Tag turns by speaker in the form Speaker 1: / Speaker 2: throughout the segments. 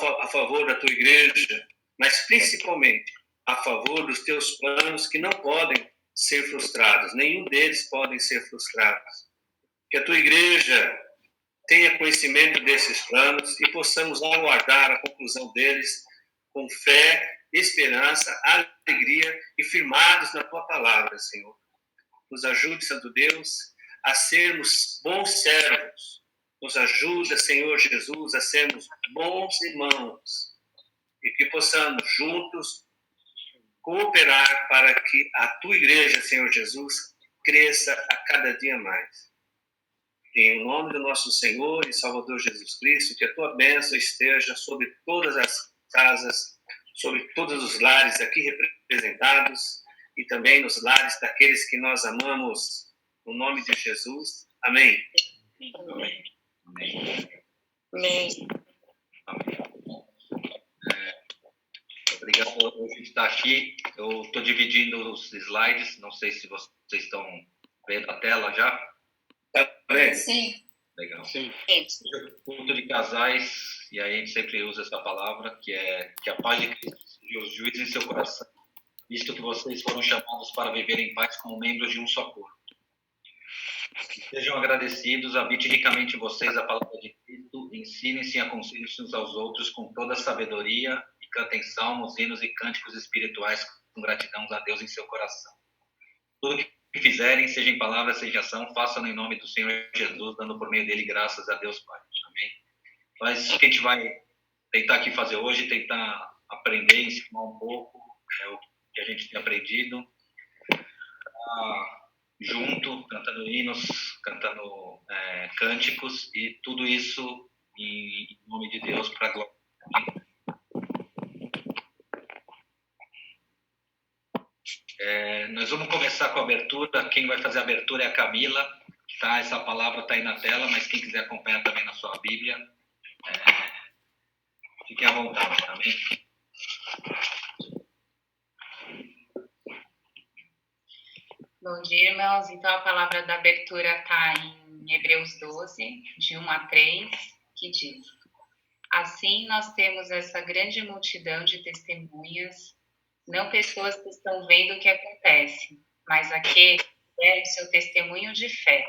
Speaker 1: a favor da tua igreja, mas principalmente a favor dos teus planos que não podem ser frustrados. Nenhum deles podem ser frustrados. Que a tua igreja tenha conhecimento desses planos e possamos aguardar a conclusão deles com fé, esperança, alegria e firmados na tua palavra, Senhor. Nos ajude, Santo Deus, a sermos bons servos. Nos ajuda, Senhor Jesus, a sermos bons irmãos e que possamos juntos cooperar para que a tua igreja, Senhor Jesus, cresça a cada dia mais. Em nome do nosso Senhor e Salvador Jesus Cristo, que a tua bênção esteja sobre todas as casas, sobre todos os lares aqui representados e também nos lares daqueles que nós amamos, no nome de Jesus. Amém.
Speaker 2: Amém.
Speaker 3: Amém.
Speaker 2: Obrigado por estar aqui. Eu estou dividindo os slides, não sei se vocês estão vendo a tela já.
Speaker 3: Sim.
Speaker 2: Legal.
Speaker 4: Sim.
Speaker 2: Culto de casais, e aí a gente sempre usa essa palavra, que a paz de Cristo seja os juízes em seu coração, visto que vocês foram chamados para viver em paz como membros de um só corpo. Sejam agradecidos, habite ricamente em vocês a palavra de Cristo, ensinem-se e aconselhem-se uns aos outros com toda a sabedoria e cantem salmos, hinos e cânticos espirituais com gratidão a Deus em seu coração. Tudo que fizerem, seja em palavra, seja em ação, façam em nome do Senhor Jesus, dando por meio dele graças a Deus Pai. Amém? Mas o que a gente vai tentar aqui fazer hoje, tentar aprender, ensinar um pouco o que a gente tem aprendido, junto, cantando hinos, cantando cânticos, e tudo isso em nome de Deus para a glória. Nós vamos começar com a abertura. Quem vai fazer a abertura é a Camila. Tá? Essa palavra está aí na tela, mas quem quiser acompanhar também na sua Bíblia, fiquem à vontade. Amém?
Speaker 3: Bom dia, irmãos. Então, a palavra da abertura está em Hebreus 12, de 1 a 3, que diz: Assim, nós temos essa grande multidão de testemunhas, não pessoas que estão vendo o que acontece, mas aqueles que deram seu testemunho de fé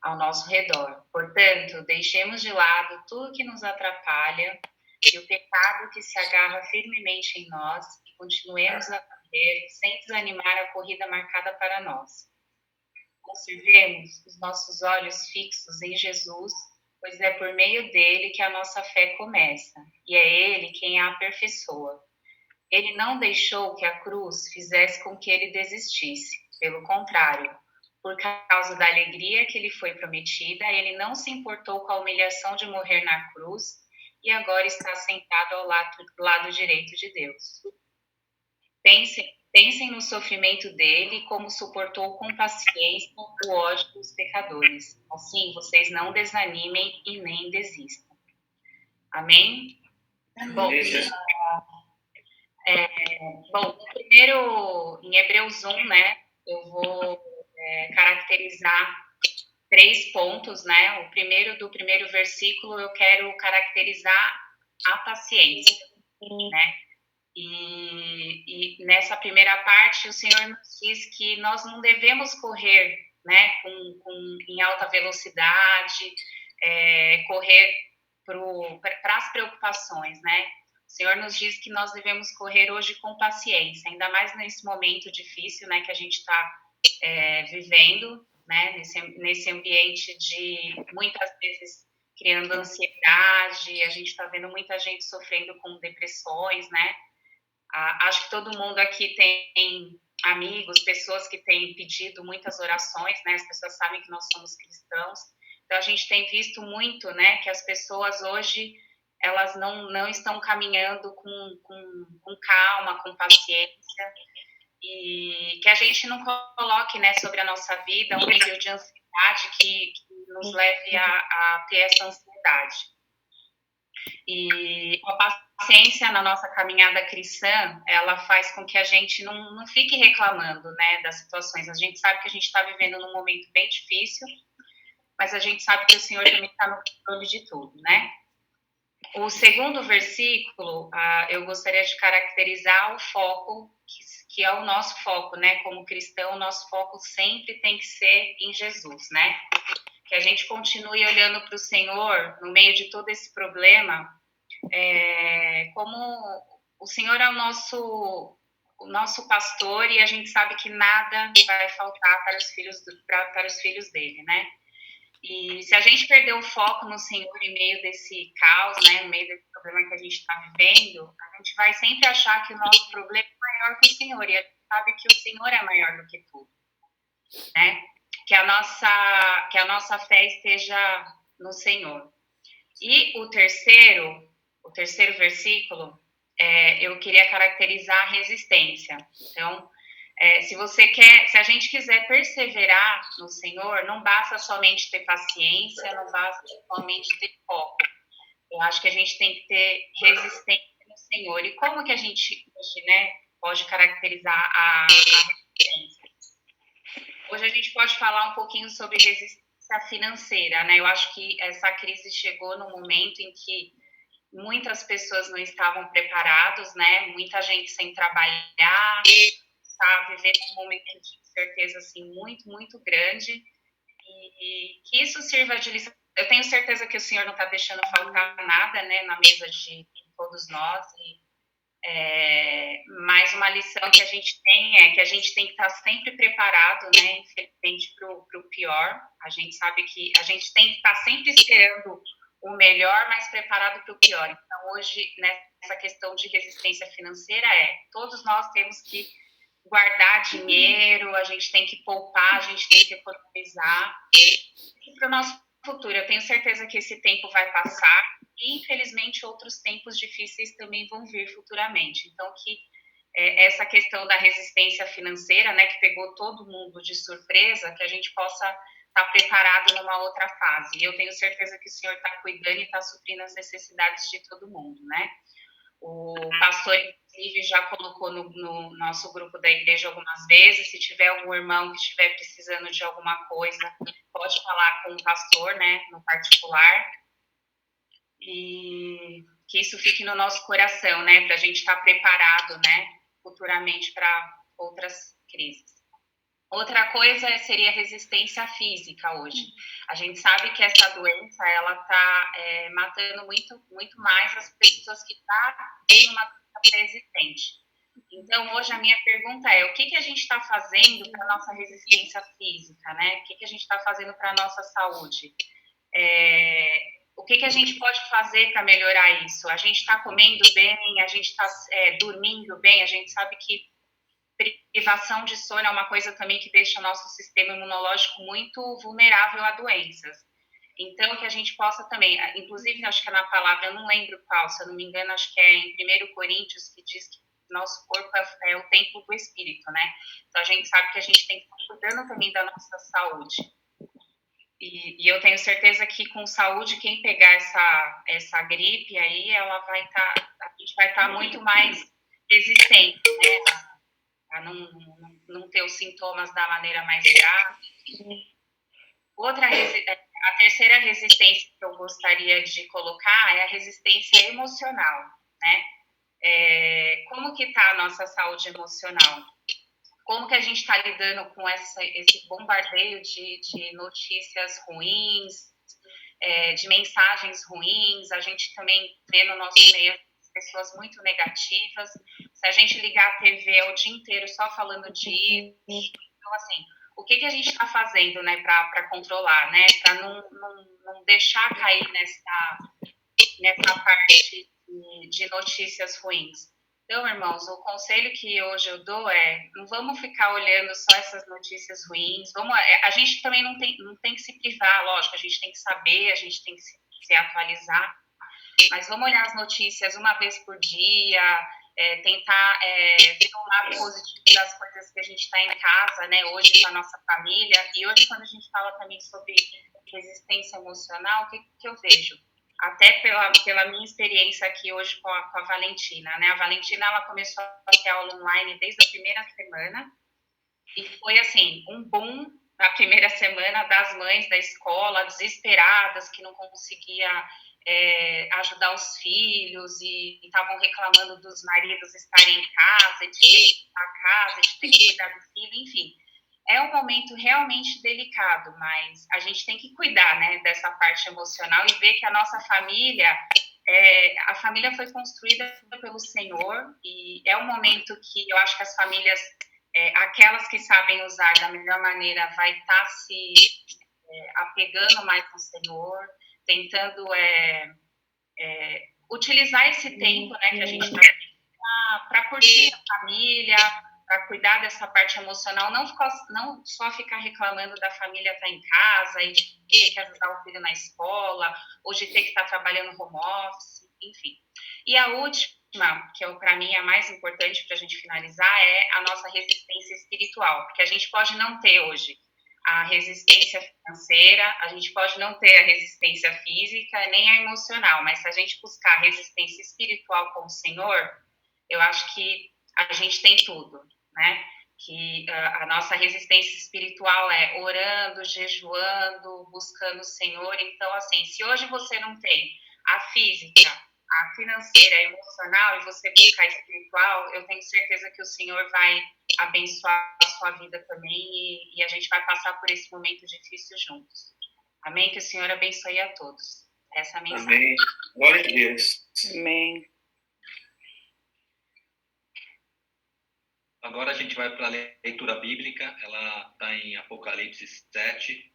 Speaker 3: ao nosso redor. Portanto, deixemos de lado tudo que nos atrapalha e o pecado que se agarra firmemente em nós e continuemos a correr sem desanimar a corrida marcada para nós. Conservemos os nossos olhos fixos em Jesus, pois é por meio dele que a nossa fé começa, e é ele quem a aperfeiçoa. Ele não deixou que a cruz fizesse com que ele desistisse. Pelo contrário, por causa da alegria que lhe foi prometida, ele não se importou com a humilhação de morrer na cruz e agora está sentado ao lado direito de Deus. Pensem no sofrimento dele, como suportou com paciência o ódio dos pecadores. Assim, vocês não desanimem e nem desistam. Amém? Bom, primeiro, em Hebreus 1, né, eu vou caracterizar 3 pontos, né? O primeiro, do primeiro versículo, eu quero caracterizar a paciência, né? E nessa primeira parte, o Senhor nos diz que nós não devemos correr, né, em alta velocidade, correr para as preocupações, né? O Senhor nos diz que nós devemos correr hoje com paciência, ainda mais nesse momento difícil, né, que a gente está vivendo, né, nesse ambiente de, muitas vezes, criando ansiedade. A gente está vendo muita gente sofrendo com depressões, né? Acho que todo mundo aqui tem amigos, pessoas que têm pedido muitas orações, né? As pessoas sabem que nós somos cristãos. Então, a gente tem visto muito, né, que as pessoas hoje, elas não estão caminhando com calma, com paciência, e que a gente não coloque, né, sobre a nossa vida um nível de ansiedade que nos leve a ter essa ansiedade. E a paciência na nossa caminhada cristã, ela faz com que a gente não fique reclamando, né, das situações. A gente sabe que a gente está vivendo num momento bem difícil, mas a gente sabe que o Senhor também está no controle de tudo, né? O segundo versículo, eu gostaria de caracterizar o foco, que é o nosso foco, né? Como cristão, o nosso foco sempre tem que ser em Jesus, né? Que a gente continue olhando para o Senhor no meio de todo esse problema, como o Senhor é o nosso pastor e a gente sabe que nada vai faltar para os filhos dele, né? E se a gente perder o foco no Senhor em meio desse caos, né, no meio desse problema que a gente está vivendo, a gente vai sempre achar que o nosso problema é maior que o Senhor, e a gente sabe que o Senhor é maior do que tudo, né? Que a nossa fé esteja no Senhor. E o terceiro versículo, eu queria caracterizar a resistência. Então, se a gente quiser perseverar no Senhor, não basta somente ter paciência, não basta somente ter foco. Eu acho que a gente tem que ter resistência no Senhor. E como que a gente hoje, né, pode caracterizar a resistência? Hoje a gente pode falar um pouquinho sobre resistência financeira, né? Eu acho que essa crise chegou no momento em que muitas pessoas não estavam preparadas, né? Muita gente sem trabalhar, está vivendo um momento de incerteza assim muito, muito grande, e que isso sirva de lição. Eu tenho certeza que o Senhor não está deixando faltar nada, né, na mesa de todos nós, mais uma lição que a gente tem é que a gente tem que estar sempre preparado, né, infelizmente, para o pior. A gente sabe que a gente tem que estar sempre esperando o melhor, mas preparado para o pior. Então, hoje, nessa questão de resistência financeira, todos nós temos que guardar dinheiro, a gente tem que poupar, a gente tem que economizar. E para o nosso futuro, eu tenho certeza que esse tempo vai passar e, infelizmente, outros tempos difíceis também vão vir futuramente. Então, que essa questão da resistência financeira, né, que pegou todo mundo de surpresa, que a gente possa estar preparado numa outra fase. E eu tenho certeza que o Senhor está cuidando e está suprindo as necessidades de todo mundo, né? O pastor, inclusive, já colocou no nosso grupo da igreja algumas vezes. Se tiver algum irmão que estiver precisando de alguma coisa, pode falar com o pastor, né, no particular. E que isso fique no nosso coração, né, para a gente estar preparado, né, futuramente para outras crises. Outra coisa seria a resistência física hoje. A gente sabe que essa doença, ela está matando muito, muito mais as pessoas que estão tendo uma doença resistente. Então, hoje a minha pergunta é, o que a gente está fazendo para a nossa resistência física, né? O que a gente está fazendo para a nossa saúde? O que a gente pode fazer para melhorar isso? A gente está comendo bem, a gente está dormindo bem, a gente sabe que privação de sono é uma coisa também que deixa o nosso sistema imunológico muito vulnerável a doenças. Então, que a gente possa também, inclusive, acho que é na palavra, eu não lembro qual, se eu não me engano, acho que é em 1 Coríntios, que diz que nosso corpo é o templo do Espírito, né? Então, a gente sabe que a gente tem que estar cuidando também da nossa saúde. E eu tenho certeza que com saúde, quem pegar essa gripe aí, ela vai estar, a gente vai estar muito mais resistente, né? Para não ter os sintomas da maneira mais grave. A terceira resistência que eu gostaria de colocar é a resistência emocional, né? Como que está a nossa saúde emocional? Como que a gente está lidando com esse bombardeio de notícias ruins, de mensagens ruins? A gente também vê no nosso meio pessoas muito negativas. Se a gente ligar a TV é o dia inteiro só falando disso. Então, assim, o que a gente está fazendo, né, para controlar, né, para não deixar cair nessa parte de notícias ruins? Então, irmãos, o conselho que hoje eu dou não vamos ficar olhando só essas notícias ruins, a gente também não tem que se privar, lógico, a gente tem que saber, a gente tem que se atualizar, mas vamos olhar as notícias uma vez por dia, tentar ver um lado positivo das coisas que a gente está em casa, né, hoje com a nossa família. E hoje, quando a gente fala também sobre resistência emocional, o que eu vejo? Até pela minha experiência aqui hoje com a Valentina, né? A Valentina, ela começou a ter aula online desde a primeira semana, e foi, assim, um boom na primeira semana das mães da escola, desesperadas, que não conseguia ajudar os filhos e estavam reclamando dos maridos estarem em casa, de ter que estar a casa, de ter que cuidar do filho, enfim. É um momento realmente delicado, mas a gente tem que cuidar, né, dessa parte emocional e ver que a nossa família, a família foi construída pelo Senhor e é um momento que eu acho que as famílias, aquelas que sabem usar da melhor maneira, vai estar se apegando mais no Senhor, tentando utilizar esse tempo, né, que a gente está para curtir a família, para cuidar dessa parte emocional, não só ficar reclamando da família estar em casa e de ter que ajudar o filho na escola, ou de ter que estar trabalhando home office, enfim. E a última, que para mim é a mais importante para a gente finalizar, é a nossa resistência espiritual, porque a gente pode não ter hoje a resistência financeira, a gente pode não ter a resistência física, nem a emocional, mas se a gente buscar a resistência espiritual com o Senhor, eu acho que a gente tem tudo, né? Que a nossa resistência espiritual é orando, jejuando, buscando o Senhor. Então, assim, se hoje você não tem a física, a financeira, a emocional, e você buscar a espiritual, eu tenho certeza que o Senhor vai abençoar a sua vida também e a gente vai passar por esse momento difícil juntos. Amém? Que o Senhor abençoe a todos. Essa é a mensagem.
Speaker 1: Amém. Glória a Deus.
Speaker 4: Amém.
Speaker 2: Agora a gente vai para a leitura bíblica, ela está em Apocalipse 7.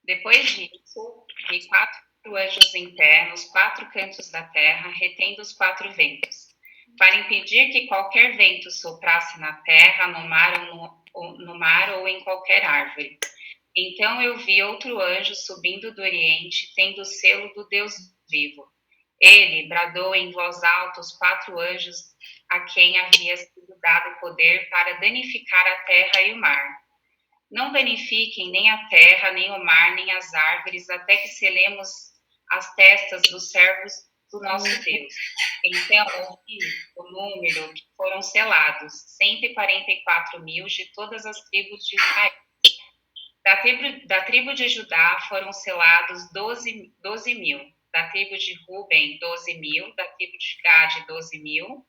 Speaker 3: Depois disso, vi 4 anjos em pé nos 4 cantos da terra, retendo os 4 ventos, para impedir que qualquer vento soprasse na terra, no mar ou em qualquer árvore. Então eu vi outro anjo subindo do Oriente, tendo o selo do Deus vivo. Ele bradou em voz alta os 4 anjos a quem havia sido dado poder para danificar a terra e o mar. Não danifiquem nem a terra, nem o mar, nem as árvores, até que selemos as testas dos servos do nosso Deus. Então ouvi o número que foram selados, 144.000 de todas as tribos de Israel. Da tribo de Judá foram selados 12.000, da tribo de Ruben 12.000, da tribo de Gade 12.000,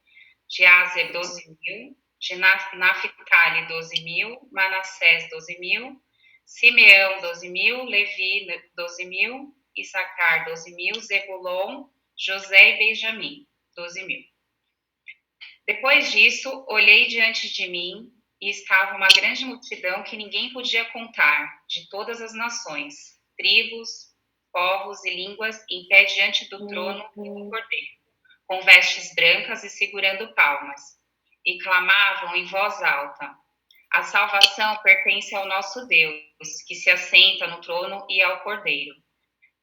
Speaker 3: de Ásia 12.000, de Naphtali 12.000, Manassés 12.000, Simeão 12.000, Levi 12.000, Issacar 12.000, Zebulon, José e Benjamim 12.000. Depois disso, olhei diante de mim e estava uma grande multidão que ninguém podia contar, de todas as nações, tribos, povos e línguas, em pé diante do trono e do Cordeiro, com vestes brancas e segurando palmas, e clamavam em voz alta: a salvação pertence ao nosso Deus, que se assenta no trono, e ao Cordeiro.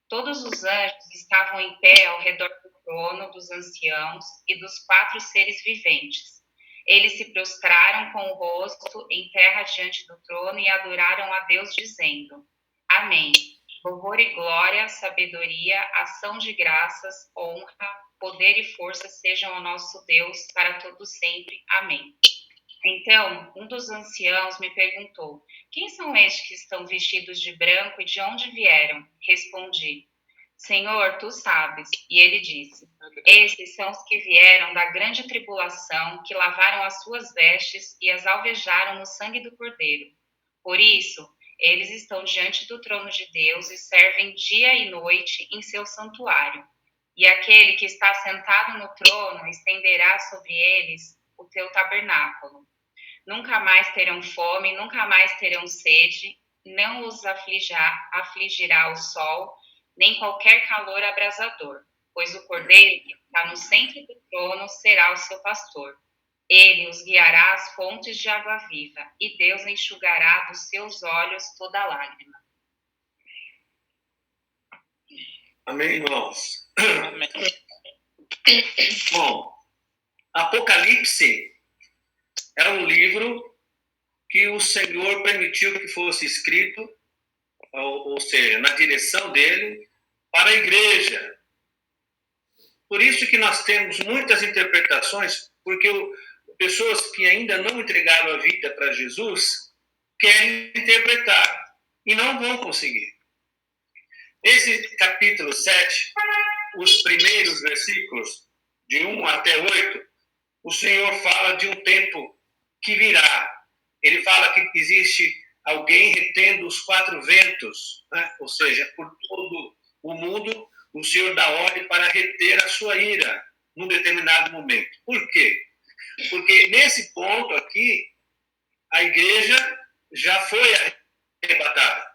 Speaker 3: Todos os anjos estavam em pé ao redor do trono, dos anciãos e dos 4 seres viventes. Eles se prostraram com o rosto em terra diante do trono e adoraram a Deus, dizendo: Amém. Louvor e glória, sabedoria, ação de graças, honra, poder e força sejam ao nosso Deus para todo sempre. Amém. Então, um dos anciãos me perguntou: quem são estes que estão vestidos de branco e de onde vieram? Respondi: Senhor, tu sabes. E ele disse: esses são os que vieram da grande tribulação, que lavaram as suas vestes e as alvejaram no sangue do Cordeiro. Por isso, eles estão diante do trono de Deus e servem dia e noite em seu santuário. E aquele que está sentado no trono estenderá sobre eles o teu tabernáculo. Nunca mais terão fome, nunca mais terão sede, não os afligirá o sol, nem qualquer calor abrasador, pois o Cordeiro que está no centro do trono será o seu pastor. Ele os guiará às fontes de água viva, e Deus enxugará dos seus olhos toda lágrima.
Speaker 1: Amém, irmãos?
Speaker 4: Amém.
Speaker 1: Bom, Apocalipse é um livro que o Senhor permitiu que fosse escrito, ou seja, na direção dele, para a igreja. Por isso que nós temos muitas interpretações, porque pessoas que ainda não entregaram a vida para Jesus querem interpretar e não vão conseguir. Esse capítulo 7, os primeiros versículos, de 1 até 8, o Senhor fala de um tempo que virá. Ele fala que existe alguém retendo os 4 ventos, né? Ou seja, por todo o mundo, o Senhor dá ordem para reter a sua ira num determinado momento. Por quê? Porque nesse ponto aqui, a igreja já foi arrebatada.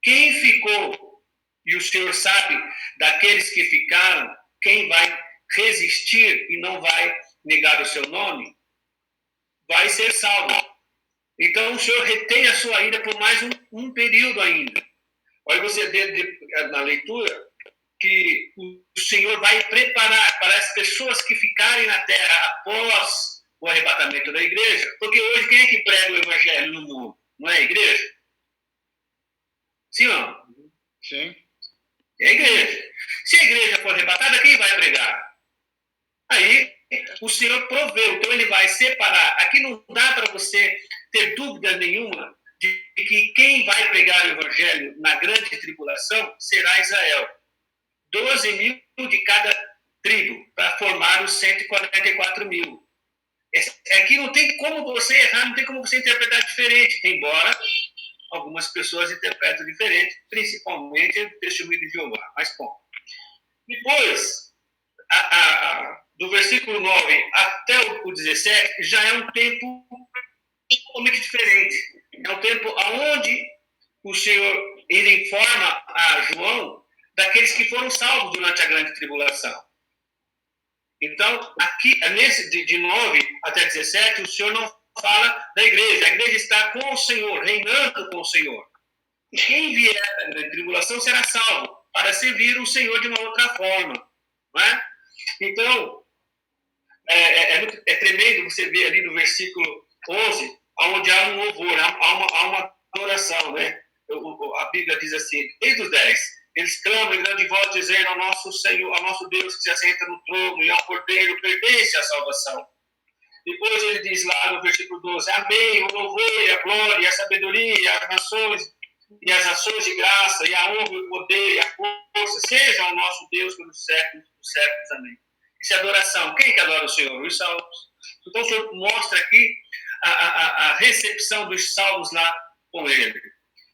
Speaker 1: Quem ficou, e o Senhor sabe daqueles que ficaram, quem vai resistir e não vai negar o seu nome, vai ser salvo. Então o Senhor retém a sua ira por mais um período ainda. Olha, você vê na leitura que o Senhor vai preparar para as pessoas que ficarem na terra após o arrebatamento da igreja, porque hoje quem é que prega o evangelho no mundo? Não é a igreja? Sim ou não?
Speaker 2: Sim.
Speaker 1: É a igreja. Se a igreja for arrebatada, quem vai pregar? Aí o Senhor proveu, então ele vai separar. Aqui não dá para você ter dúvida nenhuma de que quem vai pregar o evangelho na grande tribulação será Israel. 12 mil de cada tribo, para formar os 144 mil. Aqui não tem como você errar, não tem como você interpretar diferente, embora algumas pessoas interpretam diferente, principalmente o testemunho de Jeová. Mas, bom. Depois, do versículo 9 até o 17, já é um tempo totalmente diferente. É um tempo onde o Senhor ele informa a João daqueles que foram salvos durante a grande tribulação. Então, aqui, nesse de 9 até 17, o Senhor não fala da igreja. A igreja está com o Senhor, reinando com o Senhor. E quem vier da grande tribulação será salvo, para servir o Senhor de uma outra forma. Não é? Então, é tremendo você ver ali no versículo 11, onde há um louvor, há uma adoração. Né? A Bíblia diz assim, desde os 10, eles clamam em grande voz, dizendo ao nosso Senhor, ao nosso Deus que se assenta no trono e ao Cordeiro pertence a salvação. Depois ele diz lá no versículo 12, amém, o louvor e a glória, e a sabedoria, e as nações, e as ações de graça, e a honra, e o poder, e a força, sejam ao nosso Deus pelos séculos dos séculos. Amém. Isso é adoração. Quem que adora o Senhor? Os salvos. Então o Senhor mostra aqui a recepção dos salvos lá com ele.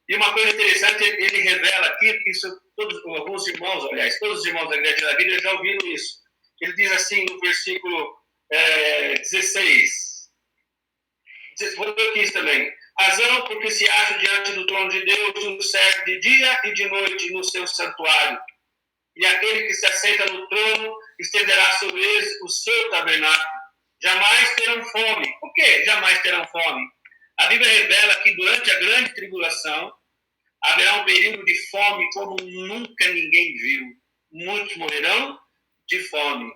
Speaker 1: E uma coisa interessante, ele revela aqui, que isso alguns irmãos, aliás, todos os irmãos da Igreja da Vida já ouviram isso. Ele diz assim no versículo 16. Vou ler aqui isso também. Razão porque se acha diante do trono de Deus um servo de dia e de noite no seu santuário. E aquele que se assenta no trono estenderá sobre eles o seu tabernáculo. Jamais terão fome. Por que jamais terão fome? A Bíblia revela que durante a grande tribulação haverá um período de fome como nunca ninguém viu. Muitos morrerão de fome.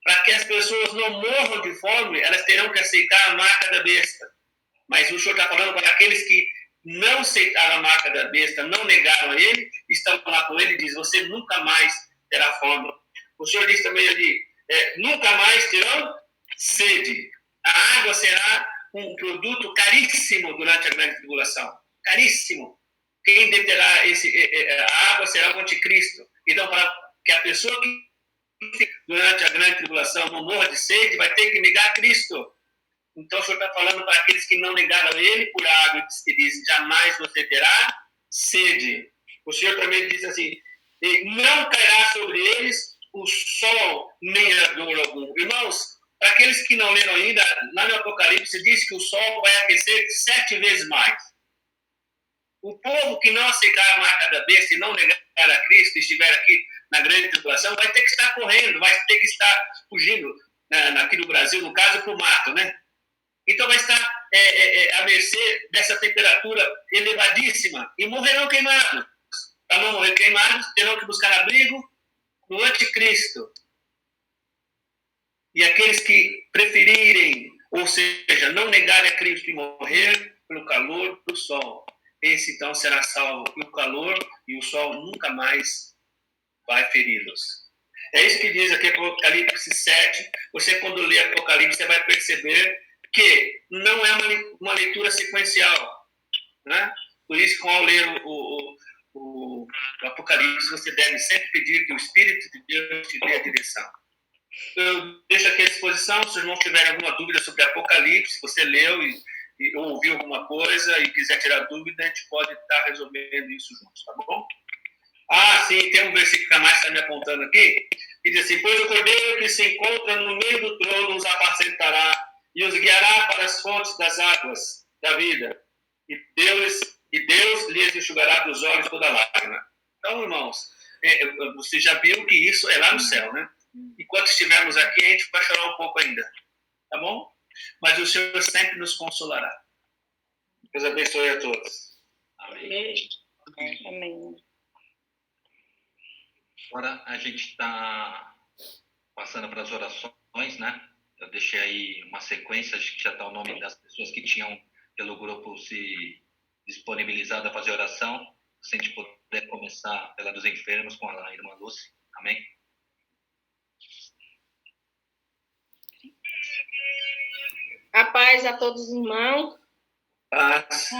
Speaker 1: Para que as pessoas não morram de fome, elas terão que aceitar a marca da besta. Mas o Senhor está falando para aqueles que não aceitaram a marca da besta, não negaram a ele, estão lá com ele e diz, você nunca mais terá fome. O Senhor diz também ali, nunca mais terão sede. A água será um produto caríssimo durante a grande tribulação. Caríssimo. Quem deterá a água será o anticristo. Então, para que a pessoa que durante a grande tribulação não morra de sede, vai ter que negar Cristo. Então, o Senhor está falando para aqueles que não negaram ele por água, que diz, jamais você terá sede. O Senhor também diz assim, não cairá sobre eles o sol, nem a dor algum. Irmãos, para aqueles que não leram ainda, lá no Apocalipse diz que o sol vai aquecer 7 vezes mais. O povo que não aceitar a marca da besta e não negar a Cristo e estiver aqui na grande tribulação, vai ter que estar correndo, vai ter que estar fugindo, aqui no Brasil, no caso, para o mato, né? Então vai estar à mercê dessa temperatura elevadíssima e morrerão queimados. Para não morrer queimados, terão que buscar abrigo no anticristo. E aqueles que preferirem, ou seja, não negarem a Cristo e morrer pelo calor do sol, esse então será salvo. E o calor e o sol nunca mais vai feri-los. É isso que diz aqui Apocalipse 7. Você, quando lê Apocalipse, você vai perceber que não é uma leitura sequencial, né? Por isso, ao ler o Apocalipse, você deve sempre pedir que o Espírito de Deus te dê a direção. Eu deixo aqui à disposição, se os irmãos tiverem alguma dúvida sobre Apocalipse, você leu e ouviu alguma coisa e quiser tirar dúvida, a gente pode estar resolvendo isso juntos, tá bom? Ah, sim, tem um versículo que a Márcia está me apontando aqui, que diz assim: pois o cordeiro que se encontra no meio do trono os apacentará e os guiará para as fontes das águas da vida, e Deus lhes enxugará dos olhos toda lágrima. Então, irmãos, você já viu que isso é lá no céu, né? Enquanto estivermos aqui, a gente vai chorar um pouco ainda, tá bom? Mas o Senhor sempre nos consolará. Deus abençoe a todos.
Speaker 2: Amém.
Speaker 3: Amém.
Speaker 2: Agora a gente está passando para as orações, né? Eu deixei aí uma sequência, acho que já está o nome das pessoas que tinham pelo grupo se disponibilizado a fazer oração. Se a gente puder começar pela dos enfermos com a irmã Lúcia. Amém?
Speaker 4: A paz a todos os irmãos.
Speaker 1: Paz.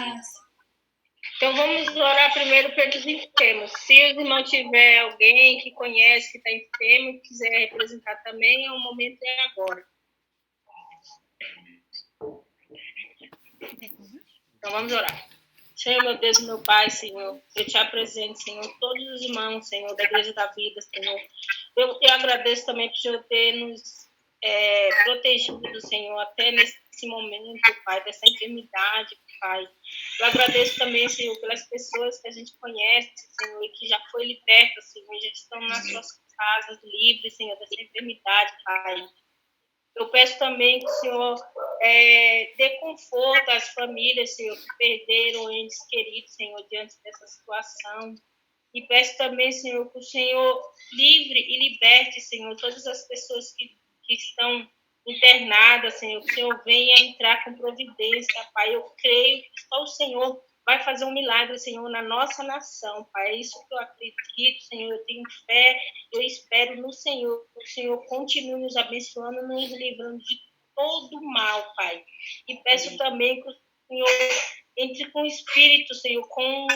Speaker 4: Então, vamos orar primeiro pelos enfermos. Se os irmãos tiver alguém que conhece, que está enfermo, e quiser representar também, o momento é agora. Então, vamos orar. Senhor, meu Deus e meu Pai, Senhor, eu te apresento, Senhor, todos os irmãos, Senhor, da Igreja da Vida, Senhor. Eu agradeço também por o Senhor ter nos protegido, Senhor, até nesse momento, Pai, dessa enfermidade, Pai. Eu agradeço também, Senhor, pelas pessoas que a gente conhece, Senhor, e que já foi liberta, Senhor, já estão nas suas casas livres, Senhor, dessa enfermidade, Pai. Eu peço também que o Senhor dê conforto às famílias, Senhor, que perderam entes queridos, Senhor, diante dessa situação. E peço também, Senhor, que o Senhor livre e liberte, Senhor, todas as pessoas que estão internadas, Senhor, que o Senhor venha entrar com providência, Pai. Eu creio que só o Senhor vai fazer um milagre, Senhor, na nossa nação, Pai. É isso que eu acredito, Senhor. Eu tenho fé, eu espero no Senhor. Que o Senhor continue nos abençoando, nos livrando de todo mal, Pai. E peço também que o Senhor entre com o Espírito, Senhor, com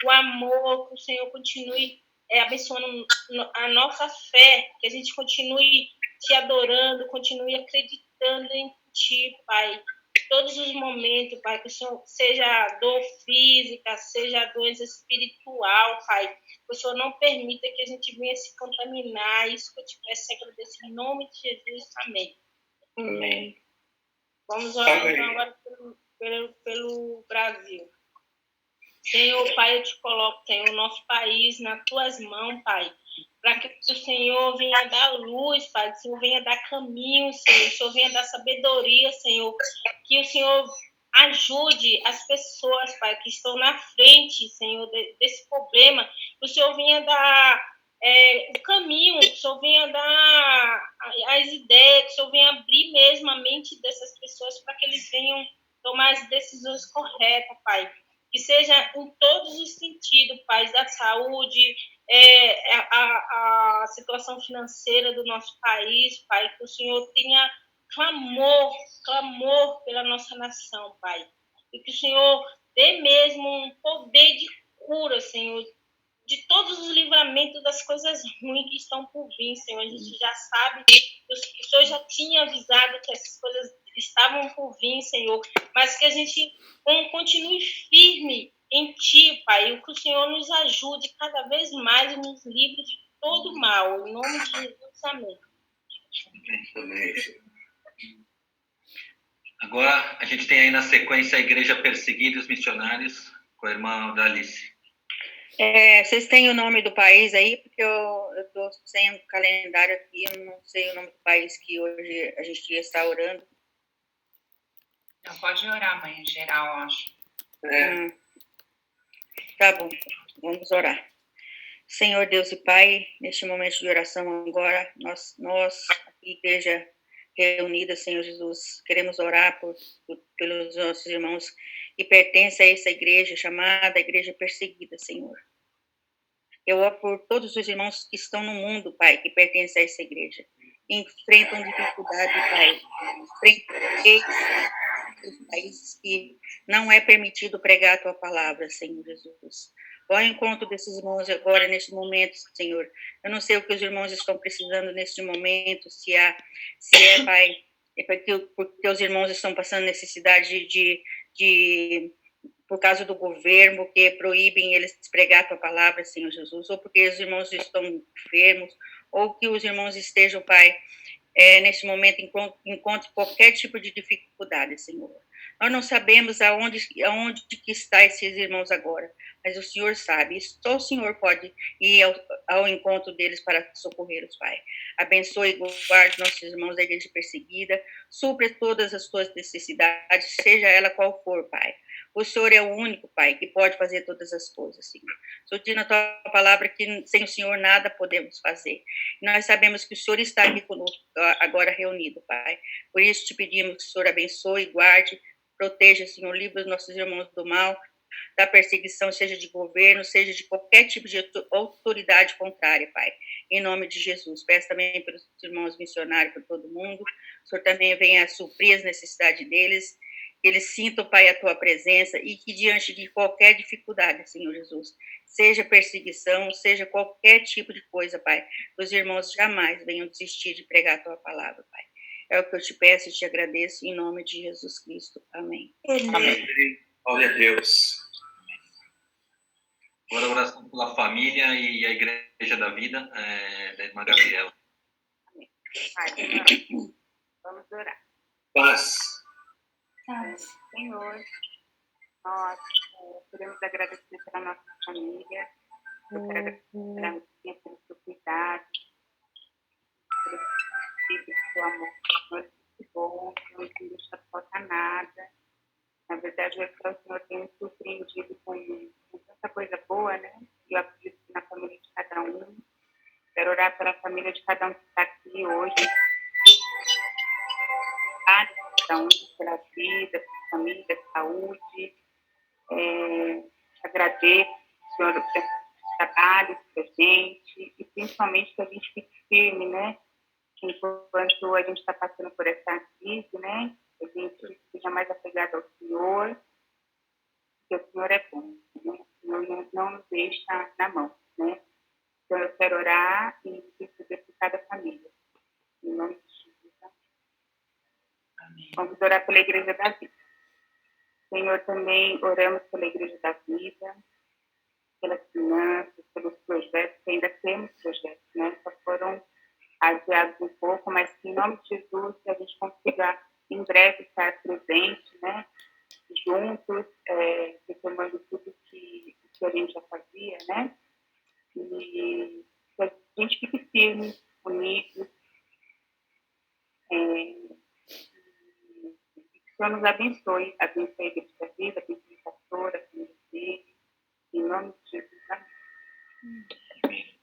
Speaker 4: o amor, que o Senhor continue abençoando a nossa fé, que a gente continue te adorando, continue acreditando em Ti, Pai. Todos os momentos, Pai, que o Senhor seja dor física, seja doença espiritual, Pai, que o Senhor não permita que a gente venha se contaminar. Isso que eu te peço e agradeço em nome de Jesus. Amém.
Speaker 1: Amém.
Speaker 4: Vamos orar então agora pelo Brasil. Senhor, Pai, eu te coloco, Senhor, o nosso país nas tuas mãos, Pai, para que o Senhor venha dar luz, Pai, que o Senhor venha dar caminho, Senhor, que o Senhor venha dar sabedoria, Senhor, que o Senhor ajude as pessoas, Pai, que estão na frente, Senhor, desse problema, que o Senhor venha dar o caminho, que o Senhor venha dar as ideias, que o Senhor venha abrir mesmo a mente dessas pessoas para que eles venham tomar as decisões corretas, Pai. Que seja em todos os sentidos, Pai, da saúde, a situação financeira do nosso país, Pai, que o Senhor tenha clamor pela nossa nação, Pai. E que o Senhor dê mesmo um poder de cura, Senhor, de todos os livramentos das coisas ruins que estão por vir, Senhor. A gente já sabe que o Senhor já tinha avisado que essas coisas estavam por vir, Senhor, mas que a gente continue firme em Ti, Pai, e que o Senhor nos ajude cada vez mais e nos livre de todo mal. Em nome de Jesus, amém.
Speaker 1: Amém.
Speaker 2: Agora a gente tem aí na sequência a Igreja Perseguida e os Missionários, com a irmã Dalice.
Speaker 5: Vocês têm o nome do país aí? Porque eu estou sem o calendário aqui, eu não sei o nome do país que hoje a gente está orando.
Speaker 3: Não pode orar, mãe, em geral, acho.
Speaker 5: Tá bom, vamos orar. Senhor Deus e Pai, neste momento de oração agora, nós Igreja reunida, Senhor Jesus, queremos orar pelos nossos irmãos que pertencem a essa igreja chamada Igreja Perseguida, Senhor. Eu oro por todos os irmãos que estão no mundo, Pai, que pertencem a essa igreja. enfrentam dificuldade, Pai, os países que não é permitido pregar a tua palavra, Senhor Jesus. Vá ao encontro desses irmãos agora, neste momento, Senhor. Eu não sei o que os irmãos estão precisando neste momento, se é, Pai, porque os irmãos estão passando necessidade por causa do governo, que proíbem eles pregar a tua palavra, Senhor Jesus, ou porque os irmãos estão enfermos, ou que os irmãos estejam, Pai, neste momento encontre qualquer tipo de dificuldade, Senhor. Nós não sabemos aonde que está esses irmãos agora, mas o Senhor sabe, e só o Senhor pode ir ao encontro deles para socorrê-los, Pai. Abençoe e guarde nossos irmãos da igreja perseguida, supre todas as suas necessidades, seja ela qual for, Pai. O Senhor é o único, Pai, que pode fazer todas as coisas, Senhor. Só diz na tua palavra que sem o Senhor nada podemos fazer. Nós sabemos que o Senhor está aqui conosco agora reunido, Pai. Por isso te pedimos que o Senhor abençoe, guarde, proteja, Senhor, livre os nossos irmãos do mal, da perseguição, seja de governo, seja de qualquer tipo de autoridade contrária, Pai. Em nome de Jesus. Peço também pelos irmãos missionários, por todo mundo. O Senhor também venha suprir as necessidades deles, que eles sintam, Pai, a tua presença e que diante de qualquer dificuldade, Senhor Jesus, seja perseguição, seja qualquer tipo de coisa, Pai, os irmãos jamais venham desistir de pregar a tua palavra, Pai. É o que eu te peço e te agradeço em nome de Jesus Cristo. Amém.
Speaker 1: Amém. Glória a Deus.
Speaker 2: Agora, oração pela família e a Igreja da Vida, da irmã Gabriela.
Speaker 3: Vamos orar.
Speaker 1: Paz.
Speaker 3: Senhor, nós queremos agradecer pela nossa família, eu quero agradecer pela minha, pelo seu cuidado, pelo seu amor, Senhor, que bom, que não nos deixa falta nada. Na verdade, é que o Senhor tem nos surpreendido com tanta coisa boa, né? E eu acredito na família de cada um. Quero orar pela família de cada um que está aqui hoje. Cada um pela vida, pela família, saúde. Agradeço, Senhor, pelo trabalho, pela gente, e principalmente que a gente fique firme, né? Enquanto a gente está passando por essa crise, né? A gente seja mais apegado ao Senhor, porque o Senhor é bom, né? O Senhor não nos deixa na mão, né? Então eu quero orar e interceder por cada família. Em nome de Jesus. Amém. Vamos orar pela Igreja da Vida. Senhor, também oramos pela Igreja da Vida, pelas finanças, pelos projetos, que ainda temos projetos, né? Só foram adiados um pouco, mas que em nome de Jesus que a gente consiga em breve estar presente, né? Juntos, retomando tudo que a gente já fazia, né? E que a gente fique firme, unidos, que o Senhor nos abençoe a Igreja da Vida, abençoe a pastora, a família dele, em nome de Jesus.
Speaker 2: Amém.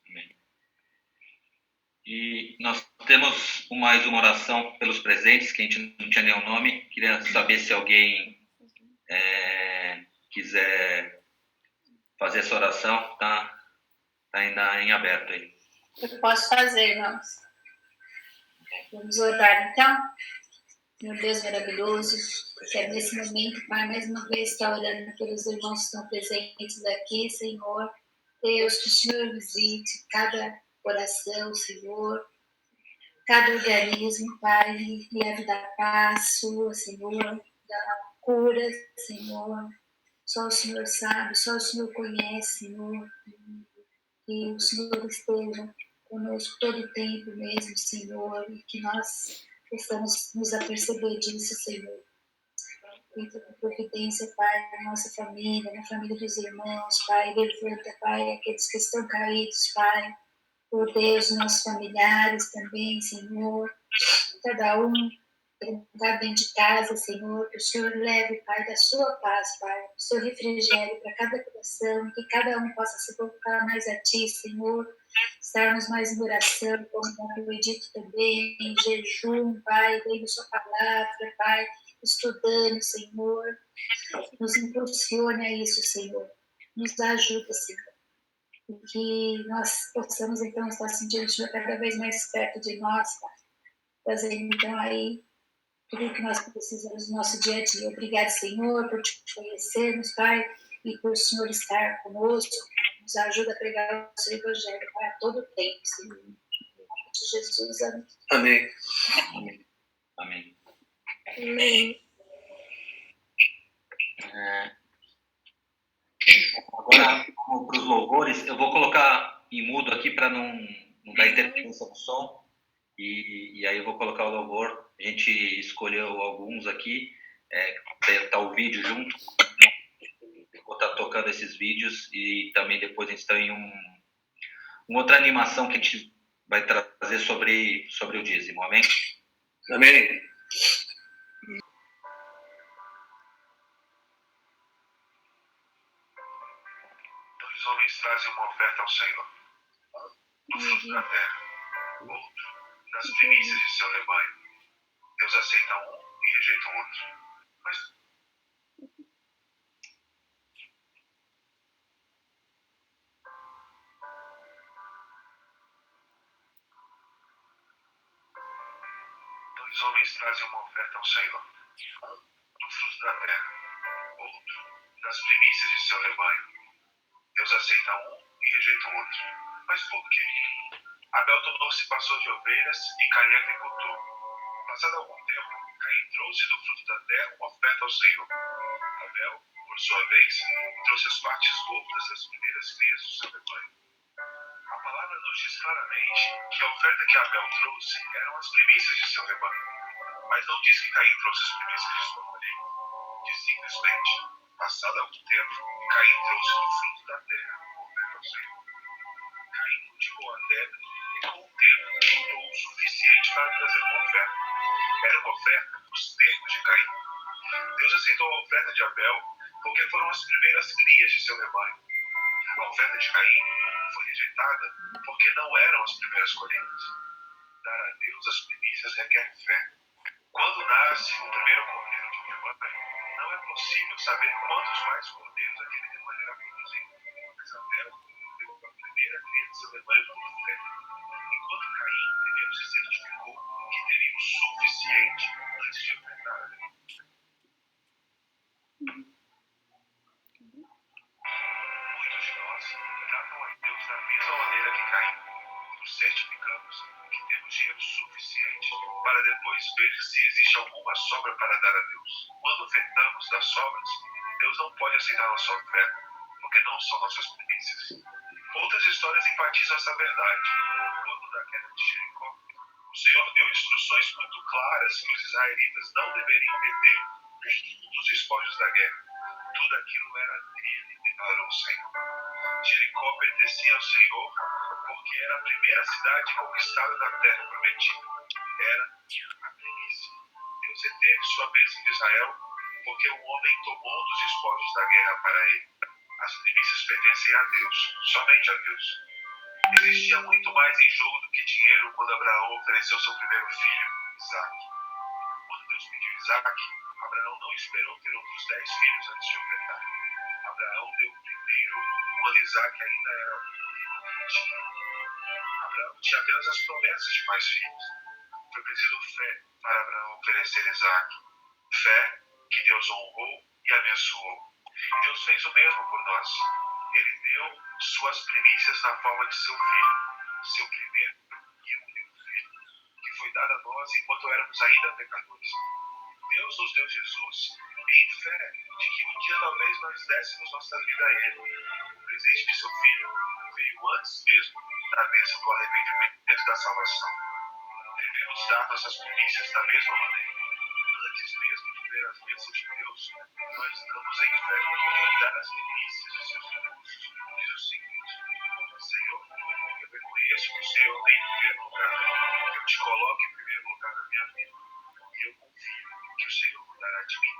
Speaker 2: Amém. E nós temos mais uma oração pelos presentes, que a gente não tinha nenhum nome. Queria saber se alguém quiser fazer essa oração, está ainda em aberto aí.
Speaker 6: Eu posso fazer, irmãos. Vamos orar, então. Meu Deus maravilhoso, quero nesse momento, Pai, mais uma vez estar orando pelos irmãos que estão presentes aqui, Senhor. Deus, que o Senhor visite cada coração, Senhor, cada organismo, Pai, leve da paz sua, Senhor, da cura, Senhor. Só o Senhor sabe, só o Senhor conhece, Senhor. Que o Senhor esteja conosco todo o tempo mesmo, Senhor, e que nós possamos nos aperceber disso, Senhor. Feita com providência, Pai, na nossa família, na família dos irmãos, Pai, levanta, Pai, aqueles que estão caídos, Pai, por Deus, nossos familiares também, Senhor, cada um dentro de casa, Senhor, que o Senhor leve, Pai, da sua paz, Pai, o seu refrigério para cada coração, que cada um possa se voltar mais a Ti, Senhor, estarmos mais em oração, como eu acredito também, em jejum, Pai, lendo sua palavra, Pai, estudando, Senhor, nos impulsione a isso, Senhor, nos ajuda, Senhor. e que nós possamos, então, estar sentindo o Senhor cada vez mais perto de nós, Pai, fazendo, então, aí tudo o que nós precisamos no nosso dia a dia. Obrigado, Senhor, por te conhecermos, Pai, e por o Senhor estar conosco, nos ajuda a pregar o seu Evangelho, Pai, a todo tempo, Senhor. Em nome de Jesus, amém.
Speaker 1: Amém.
Speaker 2: Amém.
Speaker 4: Amém.
Speaker 2: Agora, vamos para os louvores. Eu vou colocar em mudo aqui para não dar interferência no som. E aí eu vou colocar o louvor. A gente escolheu alguns aqui. Tá o vídeo junto. Vou estar tocando esses vídeos. E também depois a gente tem uma outra animação que a gente vai trazer sobre o dízimo. Amém?
Speaker 1: Amém.
Speaker 7: Dois homens trazem uma oferta ao Senhor, do fruto da terra, outro das primícias de seu rebanho. Deus aceita um e rejeita o outro. Mas dois homens trazem uma oferta ao Senhor, do fruto da terra, outro das primícias de seu rebanho. Deus aceita um e rejeita o outro. Mas por quê? Abel tornou-se pastor de ovelhas e Caim agricultor. Passado algum tempo, Caim trouxe do fruto da terra uma oferta ao Senhor. Abel, por sua vez, trouxe as partes gordas das primeiras crias do seu rebanho. A palavra nos diz claramente que a oferta que Abel trouxe eram as primícias de seu rebanho. Mas não diz que Caim trouxe as primícias de sua colheita. Diz simplesmente, passado algum tempo, Caim trouxe do fruto da terra uma oferta ao Senhor. Caim cultivou a terra e com o tempo juntou o suficiente para trazer uma oferta. Era uma oferta nos termos de Caim. Deus aceitou a oferta de Abel porque foram as primeiras crias de seu rebanho. A oferta de Caim foi rejeitada porque não eram as primeiras colheitas. Dar a Deus as primícias requer fé. Quando nasce o primeiro cordeiro de um rebanho, não é possível saber quantos mais cordeiros aquele rebanho irá produzir. Mas Abel deu a primeira cria de seu rebanho por fé, enquanto Caim primeiro se certificou que teria o suficiente antes de ofertar a Deus. Muitos de nós tratam a Deus da mesma maneira que Caim, quando certificamos que temos dinheiro suficiente para depois ver se existe alguma sobra para dar a Deus. Quando ofertamos das sobras, Deus não pode aceitar nossa oferta, porque não são nossas primícias. Outras histórias enfatizam essa verdade. Quando da queda de Jericó, o Senhor deu instruções muito claras que os israelitas não deveriam perder dos espólios da guerra. Tudo aquilo era dele, declarou o Senhor. Jericó pertencia ao Senhor porque era a primeira cidade conquistada da terra prometida. Era a primícia. Deus reteve sua bênção de Israel porque um homem tomou dos espólios da guerra para ele. As primícias pertencem a Deus, somente a Deus. Existia muito mais em jogo do que dinheiro quando Abraão ofereceu seu primeiro filho, Isaque. Quando Deus pediu Isaque, Abraão não esperou ter outros 10 filhos antes de ofertar. Abraão deu o primeiro quando Isaque ainda era virgem. Abraão tinha apenas as promessas de mais filhos. Foi preciso fé para Abraão oferecer Isaque. Fé que Deus honrou e abençoou. E Deus fez o mesmo por nós. Ele deu suas primícias na forma de seu filho, seu primeiro e único filho, que foi dado a nós enquanto éramos ainda pecadores. Deus nos deu Jesus em fé de que um dia talvez nós dessemos nossa vida a Ele. O presente de seu filho veio antes mesmo da bênção do arrependimento e da salvação. Devemos dar nossas primícias da mesma maneira. Antes mesmo de ver as bênçãos de Deus, nós damos em fé dar as primícias de seus recursos. Diz o seguinte: Senhor, eu reconheço que o Senhor vem em primeiro lugar. Eu te coloco em primeiro lugar na minha vida. E eu confio que o Senhor cuidará de mim.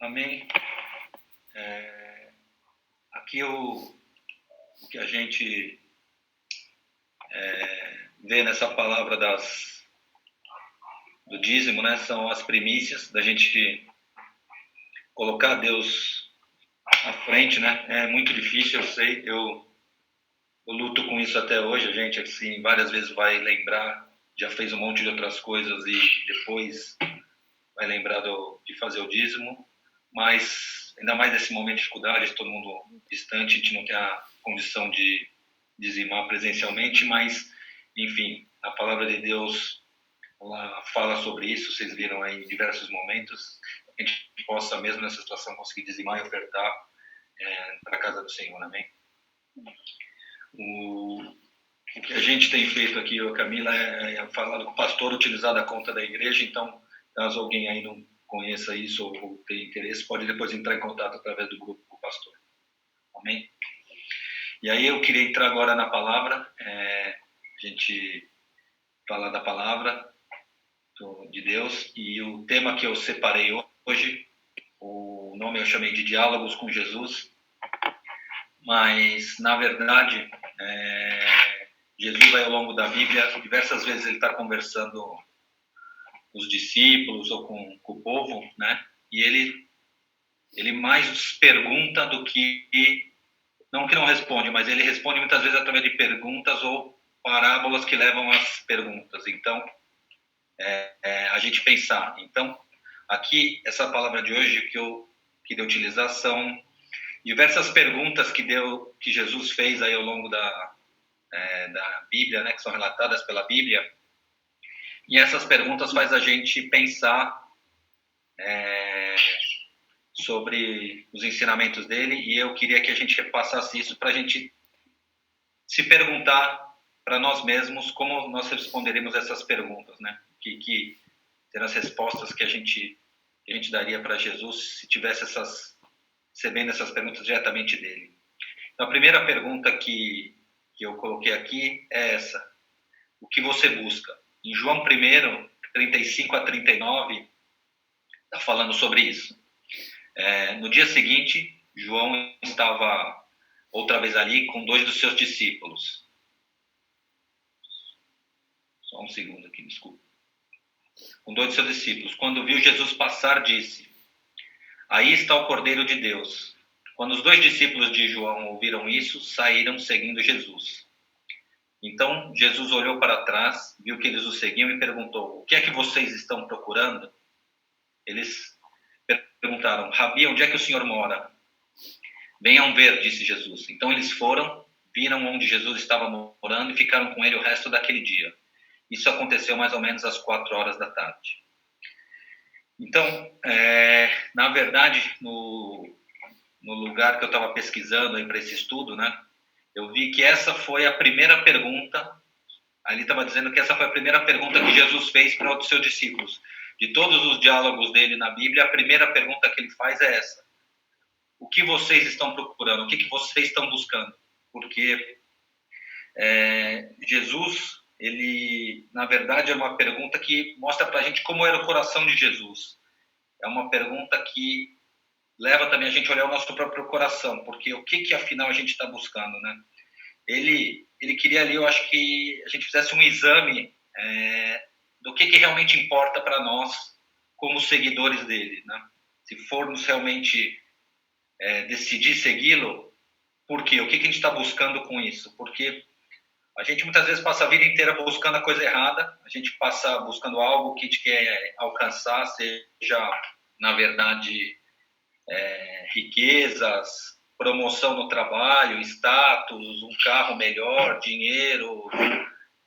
Speaker 2: Amém. Aqui o que a gente vê nessa palavra do dízimo, né, são as primícias, da gente colocar Deus à frente, né? É muito difícil, eu sei. Eu luto com isso até hoje. A gente, assim, várias vezes vai lembrar, já fez um monte de outras coisas e depois vai lembrar de fazer o dízimo. Mas, ainda mais nesse momento de dificuldade, todo mundo distante, a gente não tem a condição de dizimar presencialmente, mas, enfim, a palavra de Deus, ela fala sobre isso, vocês viram aí em diversos momentos, a gente possa, mesmo nessa situação, conseguir dizimar e ofertar para a casa do Senhor, amém? O que a gente tem feito aqui, Camila, é falar do pastor utilizar a conta da igreja, então, caso alguém aí não conheça isso ou tenha interesse, pode depois entrar em contato através do grupo com o pastor, amém? E aí eu queria entrar agora na palavra, a gente falar da palavra de Deus, e o tema que eu separei hoje, o nome eu chamei de Diálogos com Jesus, mas, na verdade, Jesus vai ao longo da Bíblia, diversas vezes ele está conversando com os discípulos ou com o povo, né? E ele mais pergunta do que... Não que não responde, mas ele responde muitas vezes através de perguntas ou parábolas que levam às perguntas. Então, a gente pensar. Então, aqui, essa palavra de hoje que eu queria utilizar são diversas perguntas que Jesus fez aí ao longo da Bíblia, né, que são relatadas pela Bíblia. E essas perguntas faz a gente pensar sobre os ensinamentos dele, e eu queria que a gente repassasse isso para a gente se perguntar para nós mesmos como nós responderemos essas perguntas, né? Que serão as respostas que a gente daria para Jesus se tivesse recebendo essas perguntas diretamente dele. Então, a primeira pergunta que eu coloquei aqui é essa: o que você busca? Em João 1, 35 a 39, está falando sobre isso. No dia seguinte, João estava outra vez ali com 2 dos seus discípulos. Só um segundo aqui, desculpa. Com 2 dos seus discípulos. Quando viu Jesus passar, disse: aí está o Cordeiro de Deus. Quando os 2 discípulos de João ouviram isso, saíram seguindo Jesus. Então, Jesus olhou para trás, viu que eles o seguiam e perguntou: o que é que vocês estão procurando? Eles perguntaram: Rabi, onde é que o Senhor mora? Venham ver, disse Jesus. Então eles foram, viram onde Jesus estava morando e ficaram com ele o resto daquele dia. Isso aconteceu mais ou menos às 4 horas da tarde. Então, na verdade, no lugar que eu estava pesquisando aí para esse estudo, né, eu vi que essa foi a primeira pergunta. Ali estava dizendo que essa foi a primeira pergunta que Jesus fez para os seus discípulos. De todos os diálogos dele na Bíblia, a primeira pergunta que ele faz é essa: o que vocês estão procurando? O que vocês estão buscando? Porque Jesus, ele, na verdade, é uma pergunta que mostra para a gente como era o coração de Jesus. É uma pergunta que leva também a gente a olhar o nosso próprio coração, porque o que afinal a gente está buscando, né? Ele queria ali, eu acho que a gente fizesse um exame do que realmente importa para nós como seguidores dele, né? Se formos realmente decidir segui-lo, por quê? O que a gente está buscando com isso? Porque a gente muitas vezes passa a vida inteira buscando a coisa errada, a gente passa buscando algo que a gente quer alcançar, seja, na verdade, riquezas, promoção no trabalho, status, um carro melhor, dinheiro,